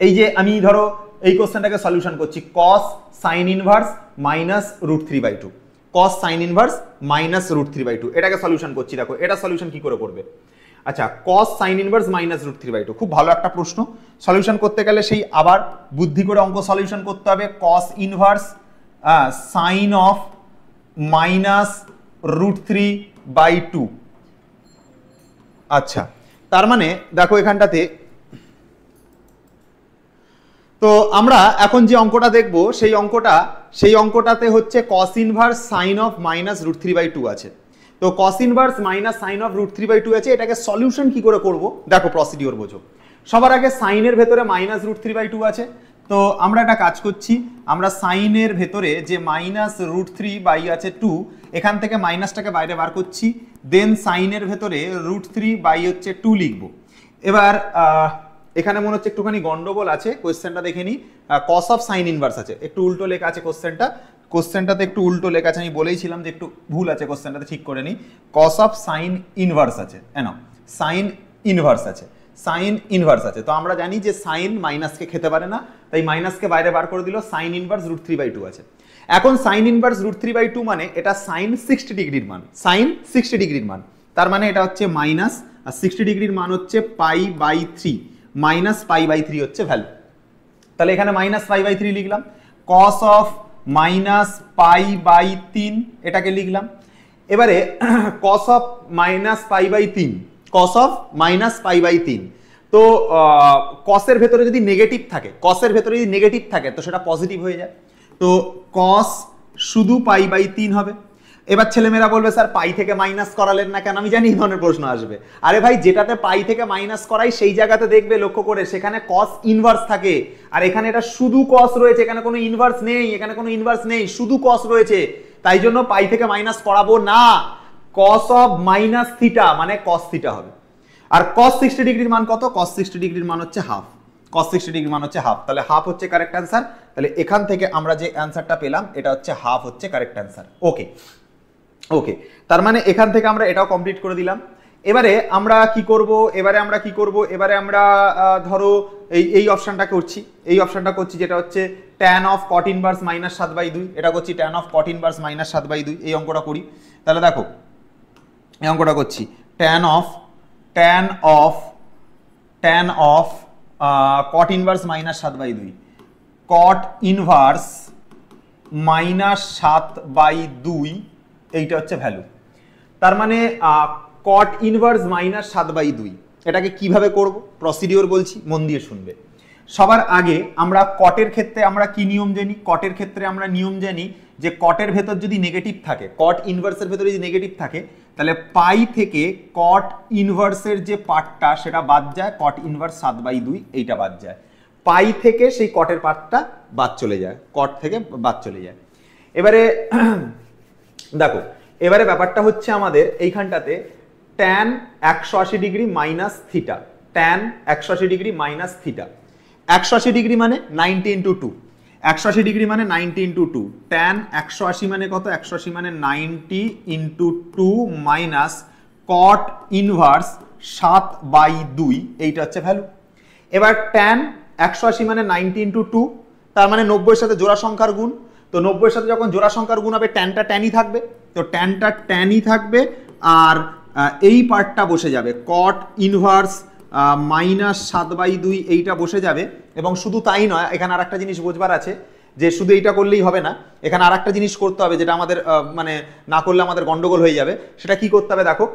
এই যে আমি ধরো এই কোশ্চেনটাকে সলিউশন করছি cos sin inverse minus √3/2, cos sin inverse minus √3/2, এটাকে সলিউশন করছি। দেখো এটা সলিউশন কি করে করবে। আচ্ছা, cos sin ইনভার্স মাইনাস √3/2 খুব ভালো একটা প্রশ্ন। সলিউশন করতে গেলে সেই আবার বুদ্ধি করে অঙ্ক সলিউশন করতে হবে। cos inverse sin of minus √3/2। আচ্ছা, তার মানে দেখো এখানটাতে, তো আমরা এখন যে অঙ্কটা দেখব সেই অঙ্কটাতে হচ্ছে cos inverse sin of minus √3/2 আছে। তো cos inverse minus sin of √3/2 আছে, এটাকে সলিউশন কি করে করব দেখো, প্রসিডিওর বোঝো। সবার আগে sin এর ভেতরে মাইনাস √3/2 আছে, তো আমরা একটা কাজ করছি, আমরা sin এর ভেতরে যে মাইনাস √3 আছে 2, এখান থেকে মাইনাসটাকে বাইরে বার করছি, দেন sin এর ভেতরে √3 হচ্ছে 2 লিখবো। এবার এখানে মনে হচ্ছে একটুখানি গন্ডগোল আছে, কোশ্চেনটা দেখে নি। cos অফ sin ইনভার্স আছে, একটু উল্টো লেখা আছে কোশ্চেনটাতে একটু উল্টো লেখা আছে, আমি বলেইছিলাম যে একটু ভুল আছে কোশ্চেনটাতে, ঠিক করে নি। cos অফ sin ইনভার্স আছে, sin ইনভার্স আছে, sin ইনভার্স আছে। তো আমরা জানি যে sin মাইনাসকে খেতে পারে না, তাই মাইনাসকে বাইরে বার করে দিল, sin ইনভার্স √3/2 আছে। এখন sin ইনভার্স √3/2 মানে এটা sin 60 ডিগ্রির মান, sin 60 ডিগ্রির মান, তার মানে এটা হচ্ছে মাইনাস, আর 60 ডিগ্রির মান হচ্ছে π/3, মাইনাস π/3 হচ্ছে ভ্যালু। তাহলে এখানে মাইনাস π/3 লিখলাম, cos অফ মাইনাস π/3 এটাকে লিখলাম। এবারে cos of minus π/3, cos of minus π/3, তো cos এর ভেতরে যদি নেগেটিভ থাকে, তো সেটা পজিটিভ হয়ে যায়, তো cos শুধু π/3 হবে। এবার ছেলেমেয়েরা বলবে স্যার পাই থেকে মাইনাস করালেন না কেন, আমি জানি এই ধরনের প্রশ্ন আসবে। আরে ভাই, যেটাতে পাই থেকে মাইনাস করাই সেই জায়গাতে দেখবে লক্ষ্য করে সেখানে cos ইনভার্স থাকে, আর এখানে এটা শুধু cos রয়েছে, এখানে কোনো ইনভার্স নেই, শুধু cos রয়েছে, তাই জন্য পাই থেকে মাইনাস করাবো না। cos অফ মাইনাস থিটা মানে cos থিটা হবে। আর cos 60 ডিগ্রির মান কত? cos 60 ডিগ্রির মান হচ্ছে হাফ, cos 60 ডিগ্রির মান হচ্ছে হাফ, তাহলে হাফ হচ্ছে কারেক্ট অ্যান্সার। তাহলে এখান থেকে আমরা যে অ্যান্সারটা পেলাম এটা হচ্ছে হাফ হচ্ছে কারেক্ট অ্যান্সার। ওকে, তার মানে এখান থেকে আমরা এটাও কমপ্লিট করে দিলাম। এবারে আমরা কি করব, এবারে আমরা ধরো এই অপশনটা করছি, যেটা হচ্ছে tan of cot inverse minus 7/2, এটা করছি tan of cot inverse minus 7/2, এই অঙ্কটা করি। তাহলে দেখো এই অঙ্কটা করছি, tan of cot inverse minus 7/2, cot inverse minus 7/2, এইটা হচ্ছে ভ্যালু। তার মানে cot ইনভার্স মাইনাস 7/2, এটাকে কিভাবে করব প্রসিডিওর বলছি, মন দিয়ে শুনবে। সবার আগে আমরা কটের ক্ষেত্রে আমরা কি নিয়ম জানি, কটের ক্ষেত্রে আমরা নিয়ম জানি যে কটের ভেতর যদি নেগেটিভ থাকে, কট ইনভার্সের ভেতরে যদি নেগেটিভ থাকে, তাহলে পাই থেকে কট ইনভার্সের যে পার্টটা সেটা বাদ যায়, কট ইনভার্স 7/2 এইটা বাদ যায়, পাই থেকে সেই কটের পার্টটা বাদ চলে যায়, কট থেকে বাদ চলে যায়। এবারে দেখো, এবারে ব্যাপারটা হচ্ছে আমাদের এইখানটাতে tan 180 degree minus theta, tan 180 degree minus theta, 180 degree মানে 90 × 2, 180 ডিগ্রি মানে 90 × 2, tan 180 মানে কত, 180 মানে 90 × 2 মাইনাস cot ইনভার্স 7/2, এইটা হচ্ছে ভ্যালু। এবার tan 180 মানে 90 × 2, তার মানে 90 এর সাথে জোড়া সংখ্যার গুণ, তো 90 এর সাথে যখন জোড়া সংখ্যার গুণ হবে ট্যানটা ট্যানই থাকবে, তো ট্যানটা ট্যানই থাকবে, আর এই পার্টটা বসে যাবে cot ইনভার্স মাইনাস 7/2, এইটা বসে যাবে। এবং শুধু তাই নয়, এখানে আরেকটা জিনিস বোঝবার আছে যে শুধু এইটা করলেই হবে না, এখানে আরেকটা জিনিস করতে হবে যেটা আমাদের মানে না করলে আমাদের গন্ডগোল হয়ে যাবে। সেটা কি করতে হবে দেখো,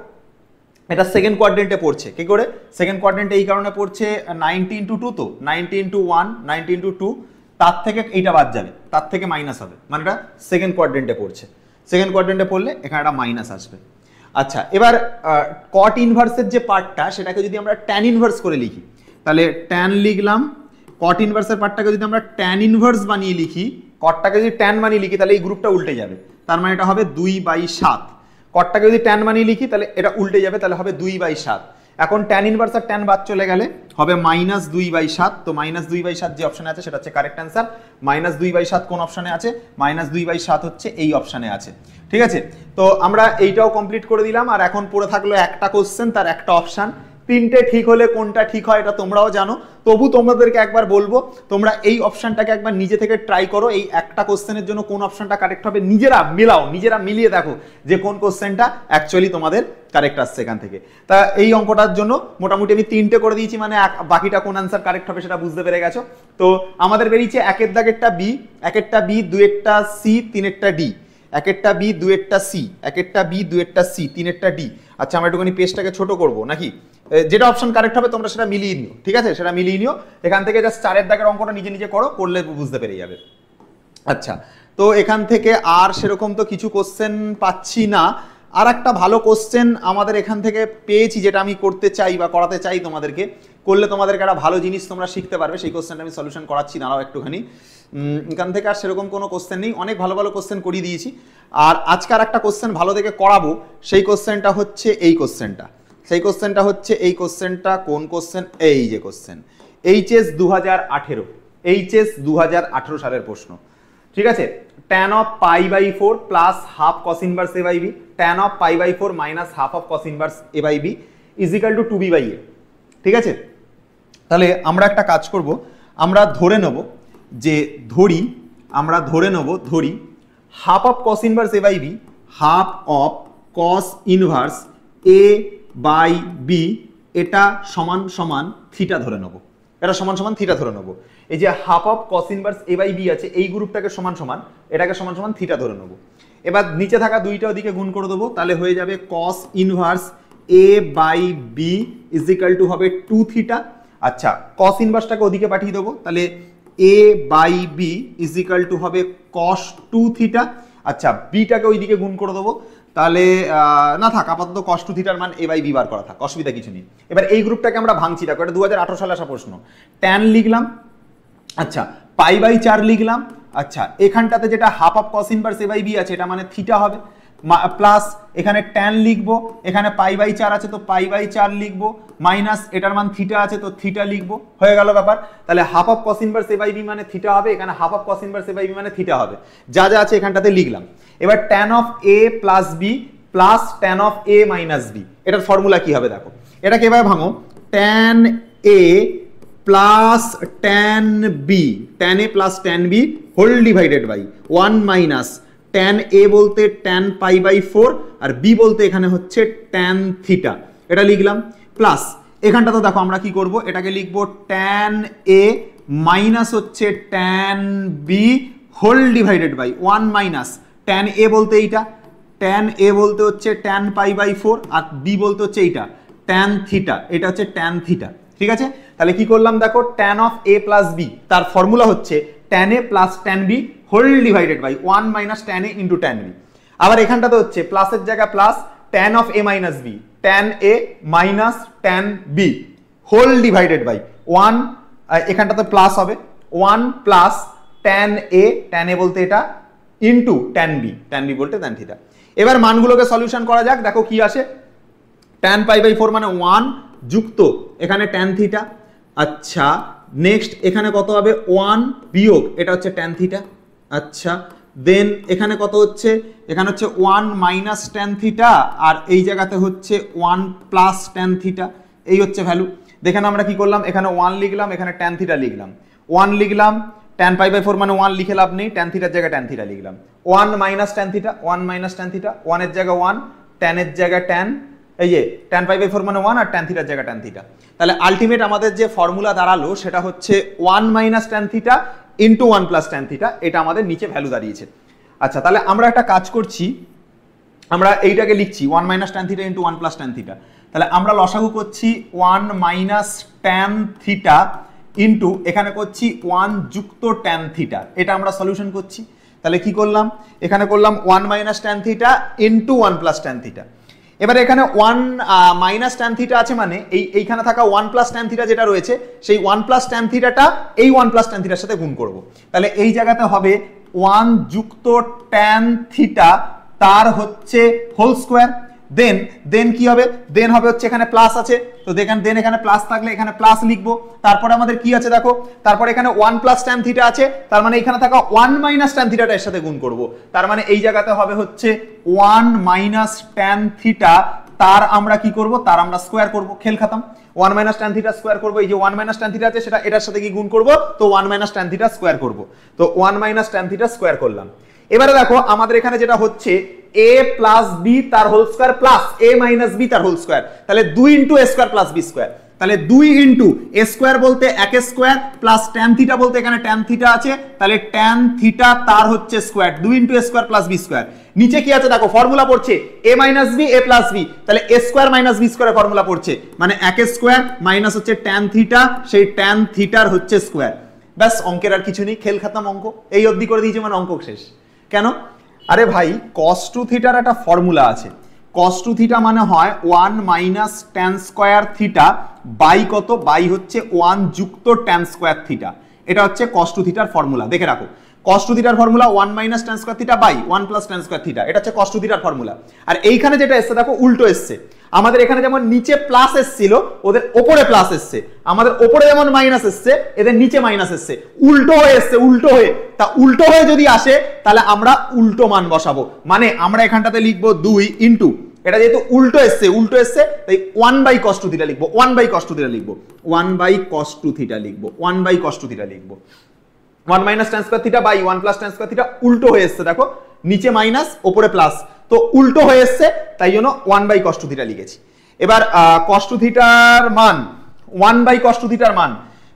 এটা সেকেন্ড কোয়াড্রেন্টে পড়ছে, কি করে সেকেন্ড কোয়াড্রেন্টে এই কারণে পড়ছে 90 × 2, তো 90 × 1, 90 × 2, তার থেকে এইটা বাদ যাবে, তার থেকে মাইনাস হবে, মানে এটা সেকেন্ড কোয়াড্রেন্টে পড়ছে, সেকেন্ড কোয়াড্রেন্টে পড়লে এখানে একটা মাইনাস আসবে। আচ্ছা, এবার cot ইনভার্সের যে পার্টটা সেটাকে যদি আমরা tan ইনভার্স করে লিখি, তাহলে tan লিখলাম, cot ইনভার্সের পার্টটাকে যদি আমরা tan ইনভার্স বানিয়ে লিখি, cotটাকে যদি tan বানিয়ে লিখি তাহলে এই গ্রুপটা উল্টে যাবে, তার মানে এটা হবে 2/7, cotটাকে যদি tan বানিয়ে লিখি তাহলে এটা উল্টে যাবে, তাহলে হবে 2/7। এখন tan ইনভার্স আর tan বাদ চলে গেলে হবে -2/7, তো -2/7 যে অপশনে আছে সেটা হচ্ছে কারেক্ট অ্যান্সার। -2/7 কোন অপশনে আছে? -2/7 হচ্ছে এই অপশনে আছে, ঠিক আছে। তো আমরা এইটাও কমপ্লিট করে দিলাম, আর এখন পড়ে থাকলো একটা কোশ্চেন, তার একটা অপশন, তিনটে ঠিক হলে কোনটা ঠিক হয় এটা তোমরাও জানো, তবু তোমাদেরকে একবার বলবো তোমরা এই অপশনটাকে একবার নিজে থেকে ট্রাই করো, এই একটা কোশ্চেনের জন্য কোন অপশনটা কারেক্ট হবে নিজেরা মিলাও, নিজেরা মিলিয়ে দেখো যে কোন কোশ্চেনটা অ্যাকচুয়ালি তোমাদের কারেক্ট আসছে এখান থেকে। তা এই অঙ্কটার জন্য মোটামুটি আমি তিনটে করে দিয়েছি, মানে বাকিটা কোন আনসার কারেক্ট হবে সেটা বুঝতে পেরে গেছো। তো আমাদের বেরিয়েছে একের দাগেরটা বি, একেরটা বি, দুয়েরটা সি, তিনেরটা ডি, একেরটা বি, দুয়েরটা সি, একেরটা বি, দুয়েরটা সি, তিনেরটা ডি। আচ্ছা আমরা একটুখানি পেজটাকে ছোট করবো নাকি, যেটা অপশন কারেক্ট হবে তোমরা সেটা মিলিয়ে নিও, ঠিক আছে, সেটা মিলিয়ে নিও। এখান থেকে জাস্ট চারের দাগের অঙ্কটা নিজে নিজে করো, করলে বুঝতে পেরে যাবে। আচ্ছা তো এখান থেকে আর সেরকম তো কিছু কোশ্চেন পাচ্ছি না। আর একটা ভালো কোশ্চেন আমাদের এখান থেকে পেয়েছি, যেটা আমি করতে চাই বা করাতে চাই তোমাদেরকে, করলে তোমাদেরকে একটা ভালো জিনিস তোমরা শিখতে পারবে, সেই কোশ্চেনটা আমি সলিউশন করাচ্ছি, দাঁড়াও একটুখানি। এখান থেকে আর সেরকম কোনো কোশ্চেন নেই, অনেক ভালো ভালো কোশ্চেন করিয়ে দিয়েছি। আর আজকার একটা কোশ্চেন ভালো দেখে করাবো, সেই কোশ্চেনটা হচ্ছে এই কোশ্চেনটা, সেই কোশ্চেনটা হচ্ছে এই কোশ্চেনটা। কোন কোশ্চেন? এই যে কোশ্চেন, এইচএস 2018, এইচএস 2018 সালের প্রশ্ন, ঠিক আছে। tan of pi by 4 plus half cos inverse a by b, tan of pi by 4 minus half of cos inverse a by b is equal to 2b by a, ঠিক আছে। তাহলে আমরা একটা কাজ করব, আমরা ধরে নেব যে আমরা ধরে নেব half of cos inverse a by b, half of cos inverse a by b, এটা সমান সমান থিটা ধরে নেব, এটা সমান সমান থিটা ধরে নেব। এই যে half of cos inverse a by b আছে, এই গ্রুপটাকে সমান সমান, এটাকে সমান সমান থিটা ধরে নেব। এবার নিচে থাকা দুইটা ওদিকে গুণ করে দেবো, তাহলে হয়ে যাবে cos inverse a by b is equal to হবে 2 থিটা। আচ্ছা cos ইনভার্সটাকে ওদিকে পাঠিয়ে দেবো, তাহলে a by b is equal to হবে cos 2 থিটা। আচ্ছা বিটাকে ওইদিকে গুণ করে দেবো, তাহলে না থাক আপাতত cos 2 থিটার মান a বাই b বার করা থাক, অসুবিধা কিছু নেই। এবার এই গ্রুপটাকে আমরা ভাঙছি, দেখো এটা 2018 সালে আসা প্রশ্ন। tan লিখলাম, আচ্ছা পাই বাই 4 লিখলাম, আচ্ছা এখানটাতে যেটা half of cos inverse a by b আছে এটা মানে থিটা হবে, প্লাস এখানে tan লিখবো, এখানে পাই বাই 4 আছে তো পাই বাই 4 লিখবো, মাইনাস এটার মান থিটা আছে তো থিটা লিখবো, হয়ে গেল ব্যাপার। তাহলে half of cos inverse a by b মানে থিটা হবে, এখানে half of cos inverse a by b মানে থিটা হবে, যা যা আছে এখানটাতে লিখলাম। এবার tan of a plus b plus tan of a minus b, এটার ফর্মুলা কি হবে দেখো, এটাকে এবার ভাঙো, tan a plus tan b, tan a plus tan b whole divided by 1 minus tan a বলতে tan পাই বাই 4 আর b বলতে এখানে হচ্ছে tan থিটা, এটা লিখলাম। প্লাস এখানটা তো দেখো আমরা কি করব, এটাকে লিখবো tan a মাইনাস হচ্ছে tan b whole divided by 1 minus tan a বলতে এইটা, tan a বলতে হচ্ছে tan পাই বাই 4 আর b বলতে হচ্ছে এইটা tan থিটা, এটা হচ্ছে tan থিটা, ঠিক আছে। তাহলে কি করলাম দেখো, tan of a plus b তার ফর্মুলা হচ্ছে tan a plus tan b whole divided by 1 minus tan a into tan b। আবার এখানটাতে হচ্ছে প্লাসের জায়গায় plus tan of a minus b, tan a minus tan b whole divided by 1, এখানটাতে plus হবে 1 plus tan a বলতে এটা into tan b বলতে tan থিটা। এবার মানগুলোকে সলিউশন করা যাক, দেখো কি আসে, tan পাই বাই 4 মানে 1 যুক্ত এখানে tan থিটা, আচ্ছা নেক্সট এখানে কত হবে 1 বিয়োগ এটা হচ্ছে tan থিটা, আচ্ছা দেন এখানে কত হচ্ছে, এখানে হচ্ছে 1 মাইনাস tan থিটা আর এই জায়গাতে হচ্ছে 1 প্লাস tan থিটা, এই হচ্ছে ভ্যালু। দেখেন আমরা কি করলাম, এখানে 1 লিখলাম, এখানে tan থিটা লিখলাম, 1 লিখলাম, tan পাই বাই 4 মানে 1 লিখে লাভ নেই, tan থিটার জায়গায় tan থিটা লিখলাম, 1 minus tan theta, 1 minus tan theta, 1 এর জায়গায় 1, tan এর জায়গায় tan, এই যে tan পাই বাই 4 মানে 1 আর tan থিটার জায়গায় tan থিটা। তাহলে আলটিমেট আমাদের যে ফর্মুলা দাঁড়ালো সেটা হচ্ছে 1 minus tan theta into 1 plus tan theta, এটা আমাদের নিচে ভ্যালু দাঁড়িয়েছে। আচ্ছা তাহলে আমরা একটা কাজ করছি, আমরা এইটাকে লিখছি 1 minus tan theta into 1 plus tan theta, তাহলে আমরা লসাগু করছি 1 মাইনাস tan থিটা ইন্টু এখানে করছি 1 যুক্ত tan থিটা, এটা আমরা সলিউশন করছি। তাহলে কি করলাম, এখানে করলাম 1 minus tan theta into 1 plus tan theta. এবারে এখানে 1 মাইনাস tan থিটা আছে মানে এইখানে থাকা 1 প্লাস tan থিটা যেটা রয়েছে সেই 1 প্লাস tan থিটাটা এই 1 প্লাস tan থিটার সাথে গুণ করব, তাহলে এই জায়গাতে হবে 1 যুক্ত tan থিটা তার হচ্ছে হোল স্কোয়ার, দেন কি হবে, দেন হবে হচ্ছে এখানে প্লাস আছে তো দেখেন দেন এখানে প্লাস থাকলে এখানে প্লাস লিখবো, তারপরে আমাদের কি আছে দেখো, তারপরে এখানে 1 প্লাস tan থিটা আছে তার মানে এখানে থাকা 1 মাইনাস tan থিটাটা এর সাথে গুণ করব, তার মানে এই জায়গাতে হবে হচ্ছে 1 মাইনাস tan থিটা তার আমরা কি করব, তার আমরা স্কোয়ার করব, খেল খতম। 1 মাইনাস ট্যান থিটা স্কোয়ার করব, এই যে 1 মাইনাস ট্যান থিটা আছে সেটা এটার সাথে কি গুণ করব, তো 1 মাইনাস ট্যান থিটা স্কোয়ার করব, তো 1 মাইনাস ট্যান থিটা স্কোয়ার করলাম। এবারে দেখো আমাদের এখানে যেটা হচ্ছে a প্লাস বি তার whole square plus a minus B তার হোল স্কোয়ার, তাহলে 2 into a square plus B square, তাহলে 2 ইন্টু a স্কোয়ার বলতে 1 স্কোয়ার প্লাস ট্যান থিটা বলতে এখানে ট্যান থিটা আছে, তাহলে ট্যান থিটা তার হচ্ছে square, 2 into a square plus B square. নিচে কি আছে দেখো, ফর্মুলা পড়ছে a minus B a plus B, তাহলে a square minus B square formula পড়ছে, মানে 1 স্কোয়ার মাইনাস হচ্ছে ট্যান থিটা, সেই ট্যান থিটার হচ্ছে স্কোয়ার। ব্যাস, অঙ্কের আর কিছু নেই, খেল খতম অঙ্ক, এই অবধি করে দিয়েছে মানে অঙ্ক শেষ। কেন? আরে ভাই cos 2 থিটার একটা ফর্মুলা আছে, cos 2 থিটা মানে হয় 1 minus tan square theta by কত, বাই হচ্ছে 1 যুক্ত ট্যান স্কোয়ার থিটা, এটা হচ্ছে cos 2 থিটার ফর্মুলা। দেখে রাখো, cos 2 থিটার formula 1 minus tan square theta by 1 plus tan square theta, এটা হচ্ছে cos 2 থিটার ফর্মুলা। আর এইখানে যেটা এসছে দেখো উল্টো এসছে, আমাদের এখানে যেমন নিচে প্লাস এসছিল ওদের ওপরে প্লাস এসছে, আমাদের ওপরে যেমন মাইনাস এসছে এদের নিচে মাইনাস এসছে, উল্টো হয়ে এসছে, উল্টো হয়ে। তা উল্টো হয়ে যদি আসে তাহলে আমরা উল্টো মান বসাবো, মানে আমরা এখানটাতে লিখবো 2 ইন্টু, এটা যেহেতু উল্টো এসছে তাই 1 বাই cos 2 থিটা লিখবো, 1 বাই cos 2 থিটা লিখবো, 1 বাই cos 2 থিটা লিখবো, 1 বাই cos 2 থিটা লিখবো। 1 minus tan square theta by 1 plus tan square theta উল্টো হয়ে এসছে, দেখো নিচে মাইনাস ওপরে প্লাস, তো উল্টো হয়ে এসছে তাই জন্য 1 বাই cos 2 থিটা লিখেছি। এবার cos 2 থিটার মান 1 বাই cos 2 থিটার মান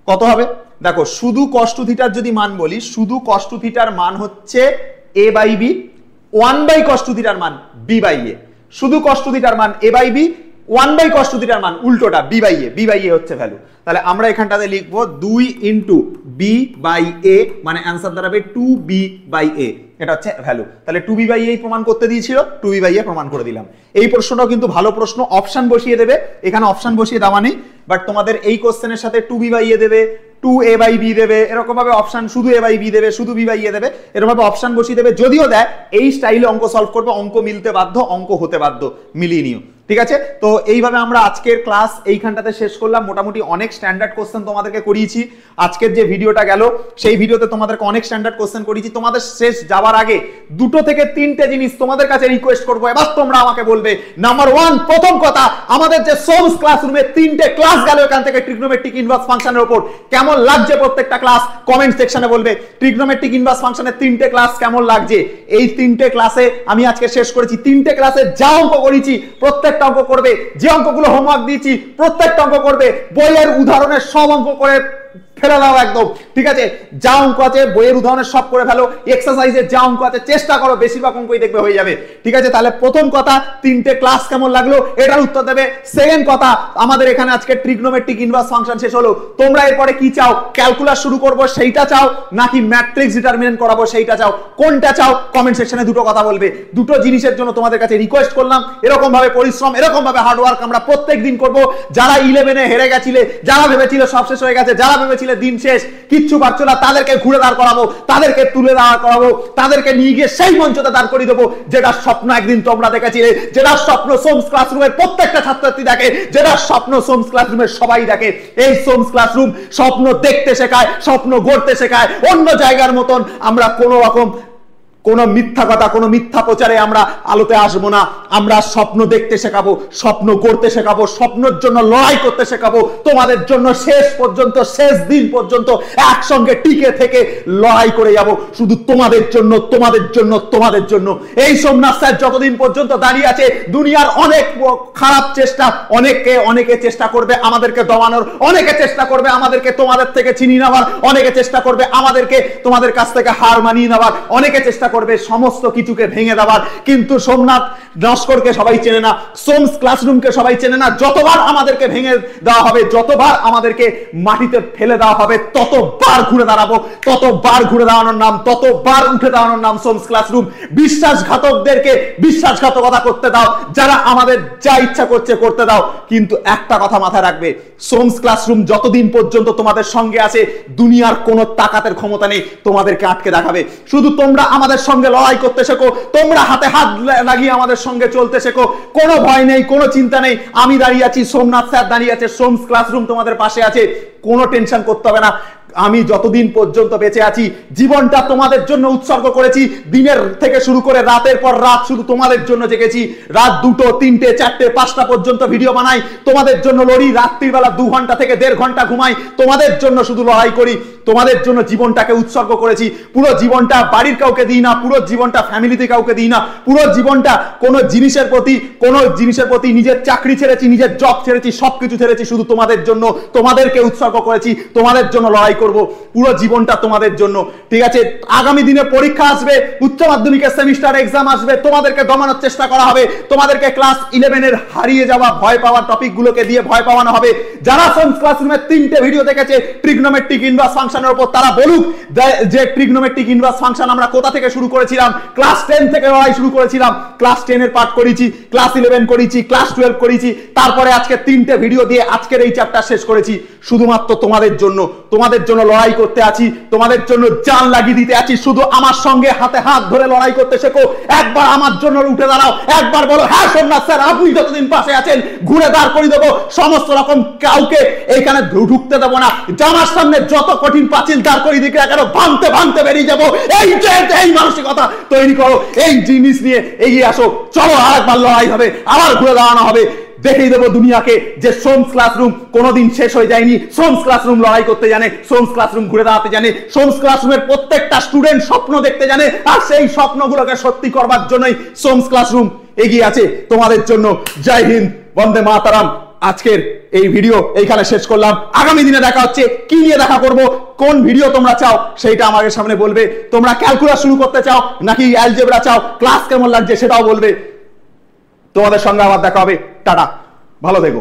কত হবে দেখো, শুধু cos 2 থিটার যদি মান বলি, শুধু cos 2 থিটার মান হচ্ছে a by b, 1 by cos 2 থিটার মান b বাই a, শুধু cos 2 থিটার মান a by b, 1 by cos 2 থিটার মান উল্টোটা b বাই a হচ্ছে ভ্যালু। তাহলে আমরা এখানটাতে লিখবো 2 ইন্টু b বাই a, মানে অ্যান্সার দাঁড়াবে 2b বাই a, এটা হচ্ছে ভ্যালু। তাহলে 2b বাই a প্রমাণ করতে দিয়েছিল, 2b বাই a প্রমাণ করে দিলাম। এই প্রশ্নটাও কিন্তু ভালো প্রশ্ন, অপশন বসিয়ে দেবে, এখানে অপশন বসিয়ে দেওয়া নেই, বাট তোমাদের এই কোশ্চেনের সাথে 2b বাই a দেবে, 2a বাই b দেবে, এরকম ভাবে অপশন শুধু a বাই b দেবে, শুধু b বাই a দেবে, এরকম ভাবে অপশন বসিয়ে দেবে। যদিও দেয় এই স্টাইলে অঙ্ক সলভ করবে, অঙ্ক মিলতে বাধ্য, অঙ্ক হতে বাধ্য, মিলিয়ে নিও, ঠিক আছে? তো এইভাবে আমরা আজকের ক্লাস এইখানটাতে শেষ করলাম। মোটামুটি অনেক স্ট্যান্ডার্ড কোশ্চেন তোমাদেরকে করিয়েছি। আজকের যে ভিডিওটা গেল সেই ভিডিওতে তোমাদেরকে অনেক স্ট্যান্ডার্ড কোশ্চেন করিয়েছি। তোমাদের শেষ যাওয়ার আগে 2 থেকে 3টে জিনিস তোমাদের কাছে রিকোয়েস্ট করবো, এবার তোমরা আমাকে বলবে। নাম্বার 1, প্রথম কথা, আমাদের যে সোমস ক্লাসরুমে 3টে ক্লাস গেল এখান থেকে ট্রিগনোমেট্রিক ইনভার্স ফাংশনের উপর, কেমন লাগছে প্রত্যেকটা ক্লাস কমেন্ট সেকশনে বলবে। ট্রিগনোমেট্রিক ইনভার্স ফাংশনের 3টে ক্লাস কেমন লাগছে, এই 3টে ক্লাসে আমি আজকে শেষ করেছি। 3টে ক্লাসে যা অঙ্ক করেছি প্রত্যেকটা অঙ্ক করবে, যে অঙ্কগুলো হোমওয়ার্ক দিয়েছি প্রত্যেকটা অঙ্ক করবে, বইয়ের উদাহরণের সব অঙ্ক করে ফেলে দাও একদম, ঠিক আছে? যা অঙ্ক আছে বইয়ের উদাহরণের সব করে ফেলো, এক্সারসাইজের যা অঙ্ক আছে চেষ্টা করো, বেশিরভাগ অঙ্কই দেখবে হয়ে যাবে, ঠিক আছে? তাহলে প্রথম কথা, 3টে ক্লাস কেমন লাগলো এটার উত্তর দেবে। সেকেন্ড কথা, আমাদের এখানে আজকে ট্রিগনোমেট্রিক ইনভার্স ফাংশন শেষ হলো, তোমরা এরপরে কি চাও, ক্যালকুলাস শুরু করব সেইটা চাও নাকি ম্যাট্রিক্স ডিটারমিনেন্ট করাবো সেইটা চাও, কোনটা চাও কমেন্ট সেকশনে দুটো কথা বলবে। দুটো জিনিসের জন্য তোমাদের কাছে রিকোয়েস্ট করলাম, এরকম ভাবে পরিশ্রম, এরকম ভাবে হার্ডওয়ার্ক আমরা প্রত্যেকদিন করব। যারা 11-এ হেরে গেছিলে, যারা ভেবেছিল সব শেষ হয়ে গেছে, যারা ভেবেছিলে দিন শেষ, কিচ্ছু পারছো না, তাদেরকে ঘুরে দাঁড় করাবো, তাদেরকে তুলে দাঁড় করাবো, তাদেরকে নিয়ে গিয়ে সেই মঞ্চতে দাঁড় করিয়ে দেবো যেটা স্বপ্ন একদিন তোমরা দেখেছিলে, যেটা স্বপ্ন সোমস ক্লাসরুমের প্রত্যেকটা ছাত্রছাত্রী দেখে, যেটা স্বপ্ন সোমস ক্লাসরুমের সবাই দেখে। এই সোমস ক্লাসরুম স্বপ্ন দেখতে শেখায়, স্বপ্ন গড়তে শেখায়। অন্য জায়গার মতন আমরা কোনো রকম কোনো মিথ্যা কথা, কোনো মিথ্যা প্রচারে আমরা আলোতে আসবো না। আমরা স্বপ্ন দেখতে শেখাবো, স্বপ্ন গড়তে শেখাবো, স্বপ্নের জন্য লড়াই করতে শেখাবো। তোমাদের জন্য শেষ পর্যন্ত, শেষ দিন পর্যন্ত একসঙ্গে টিকে থেকে লড়াই করে যাব, শুধু তোমাদের জন্য, তোমাদের জন্য, তোমাদের জন্য। এই সোমনাথ স্যার যতদিন পর্যন্ত দাঁড়িয়ে আছে, দুনিয়ার অনেক খারাপ চেষ্টা, অনেকে চেষ্টা করবে আমাদেরকে দমানোর, অনেকে চেষ্টা করবে আমাদেরকে তোমাদের থেকে ছিনিয়ে নেওয়ার, অনেকে চেষ্টা করবে আমাদেরকে তোমাদের কাছ থেকে হার মানিয়ে নেওয়ার, অনেকে চেষ্টা করবে সমস্ত কিছুকে ভেঙে দেওয়ার। কিন্তু সোমনাথ নস্করকে সবাই চেনে না, সোমস ক্লাসরুমকে সবাই চেনে না। যতবার আমাদেরকে ভেঙে দেওয়া হবে, যতবার আমাদেরকে মাটিতে ফেলে দেওয়া হবে, ততবার ঘুরে দাঁড়াবো, ততবার ঘুরে দাঁড়ানোর নাম, ততবার উঠে দাঁড়ানোর নাম সোমস ক্লাসরুম। বিশ্বাসঘাতকদেরকে বিশ্বাসঘাতকতা করতে দাও, যারা আমাদের যা ইচ্ছা করছে করতে দাও, কিন্তু একটা কথা মাথায় রাখবে, সোমস ক্লাসরুম যতদিন পর্যন্ত তোমাদের সঙ্গে আছে, দুনিয়ার কোনো তাকাতের ক্ষমতা নেই তোমাদেরকে আটকে দেখাবে। শুধু তোমরা আমাদের সঙ্গে লড়াই করতে শেখো, তোমরা হাতে হাত লাগিয়ে আমাদের সঙ্গে চলতে শেখো, কোনো ভয় নেই, কোনো চিন্তা নেই। আমি দাঁড়িয়ে আছি, সোমনাথ স্যার দাঁড়িয়ে আছে, সোমস ক্লাসরুম তোমাদের পাশে আছে, কোনো টেনশন করতে হবে না। আমি যতদিন পর্যন্ত বেঁচে আছি জীবনটা তোমাদের জন্য উৎসর্গ করেছি। দিনের থেকে শুরু করে রাতের পর রাত শুধু তোমাদের জন্য জেগেছি। রাত 2টো 3টে 4টে 5টা পর্যন্ত ভিডিও বানাই, তোমাদের জন্য লড়ি। রাত্রির বেলা 2 ঘন্টা থেকে 1.5 ঘন্টা ঘুমাই, তোমাদের জন্য শুধু লড়াই করি। তোমাদের জন্য জীবনটাকে উৎসর্গ করেছি। পুরো জীবনটা বাড়ির কাউকে দিই না, পুরো জীবনটা ফ্যামিলিতে কাউকে দিই না, পুরো জীবনটা কোনো জিনিসের প্রতি নিজের চাকরি ছেড়েছি, নিজের জব ছেড়েছি, সবকিছু ছেড়েছি শুধু তোমাদের জন্য। তোমাদেরকে উৎসর্গ করেছি, তোমাদের জন্য লড়াই করব, পুরো জীবনটা তোমাদের জন্য। ঠিক আছে, আগামী দিনে পরীক্ষা আসবে, উচ্চ মাধ্যমিকের সেমিস্টার এক্সাম আসবে, তোমাদেরকে দমানোর চেষ্টা করা হবে, তোমাদেরকে ক্লাস 11 এর হারিয়ে যাওয়া ভয় পাওয়া টপিকগুলোকে দিয়ে ভয় পাওয়ানো হবে। যারা সোমস ক্লাসরুমের 3টে ভিডিও দেখেছে ট্রিগনোমেট্রিক ইনভার্স ফাংশনের উপর, তারা বলুক যে ট্রিগনোমেট্রিক ইনভার্স ফাংশন আমরা কোথা থেকে শুরু করেছিলাম। ক্লাস 10 থেকে লড়াই শুরু করেছিলাম, ক্লাস 10 এর পাঠ করেছি, ক্লাস 11 করেছি, ক্লাস 12 করেছি, তারপরে আজকে 3টে ভিডিও দিয়ে আজকের এই চ্যাপ্টার শেষ করেছি শুধুমাত্র তোমাদের জন্য। তোমাদের জন্য লড়াই করতে আছি, তোমাদের জন্য জান লাগিয়ে দিতে আছি। শুধু আমার সঙ্গে হাতে হাত ধরে লড়াই করতে শেখো। একবার আমার জন্য উঠে দাঁড়াও, একবার বলো হ্যাঁ সোমনাথ স্যার আপনি যতদিন পাশে আছেন ঘুরে দাঁড় করে দেবো, সমস্ত রকম কাউকে এইখানে ঢুকতে দেবো না। জামার সামনে যত কঠিন পাঁচিল দাঁড় করিয়ে দিকে কেন ভাঙতে ভাঙতে বেরিয়ে যাবো। এই মানসিকতা তৈরি করো, এই জিনিস নিয়ে এগিয়ে আসো। চলো আরেকবার লড়াই হবে, আবার ঘুরে দাঁড়ানো হবে। দেখিয়ে দেবো দুনিয়াকে যে সোমস ক্লাসরুম কোনোদিন শেষ হয়ে যায়নি। সোমস ক্লাসরুম লড়াই করতে জানে, সোমস ক্লাসরুম ঘুরে দাঁড়াতে জানে, সোমস ক্লাসরুমের প্রত্যেকটা স্টুডেন্ট স্বপ্ন দেখতে জানে, আর সেই স্বপ্নগুলোকে সত্যি করবার জন্যই সোমস ক্লাসরুম এগিয়ে আছে তোমাদের জন্য। জয় হিন্দ, বন্দে মাতারাম। আজকের এই ভিডিও এইখানে শেষ করলাম। আগামী দিনে দেখা হচ্ছে, কি নিয়ে দেখা করব, কোন ভিডিও তোমরা চাও সেইটা আমাদের সামনে বলবে। তোমরা ক্যালকুলাস শুরু করতে চাও নাকি অ্যালজেব্রা চাও, ক্লাস কেমন লাগছে সেটাও বলবে। তোমাদের সঙ্গে আবার দেখা হবে। টাটা, ভালো থেকো।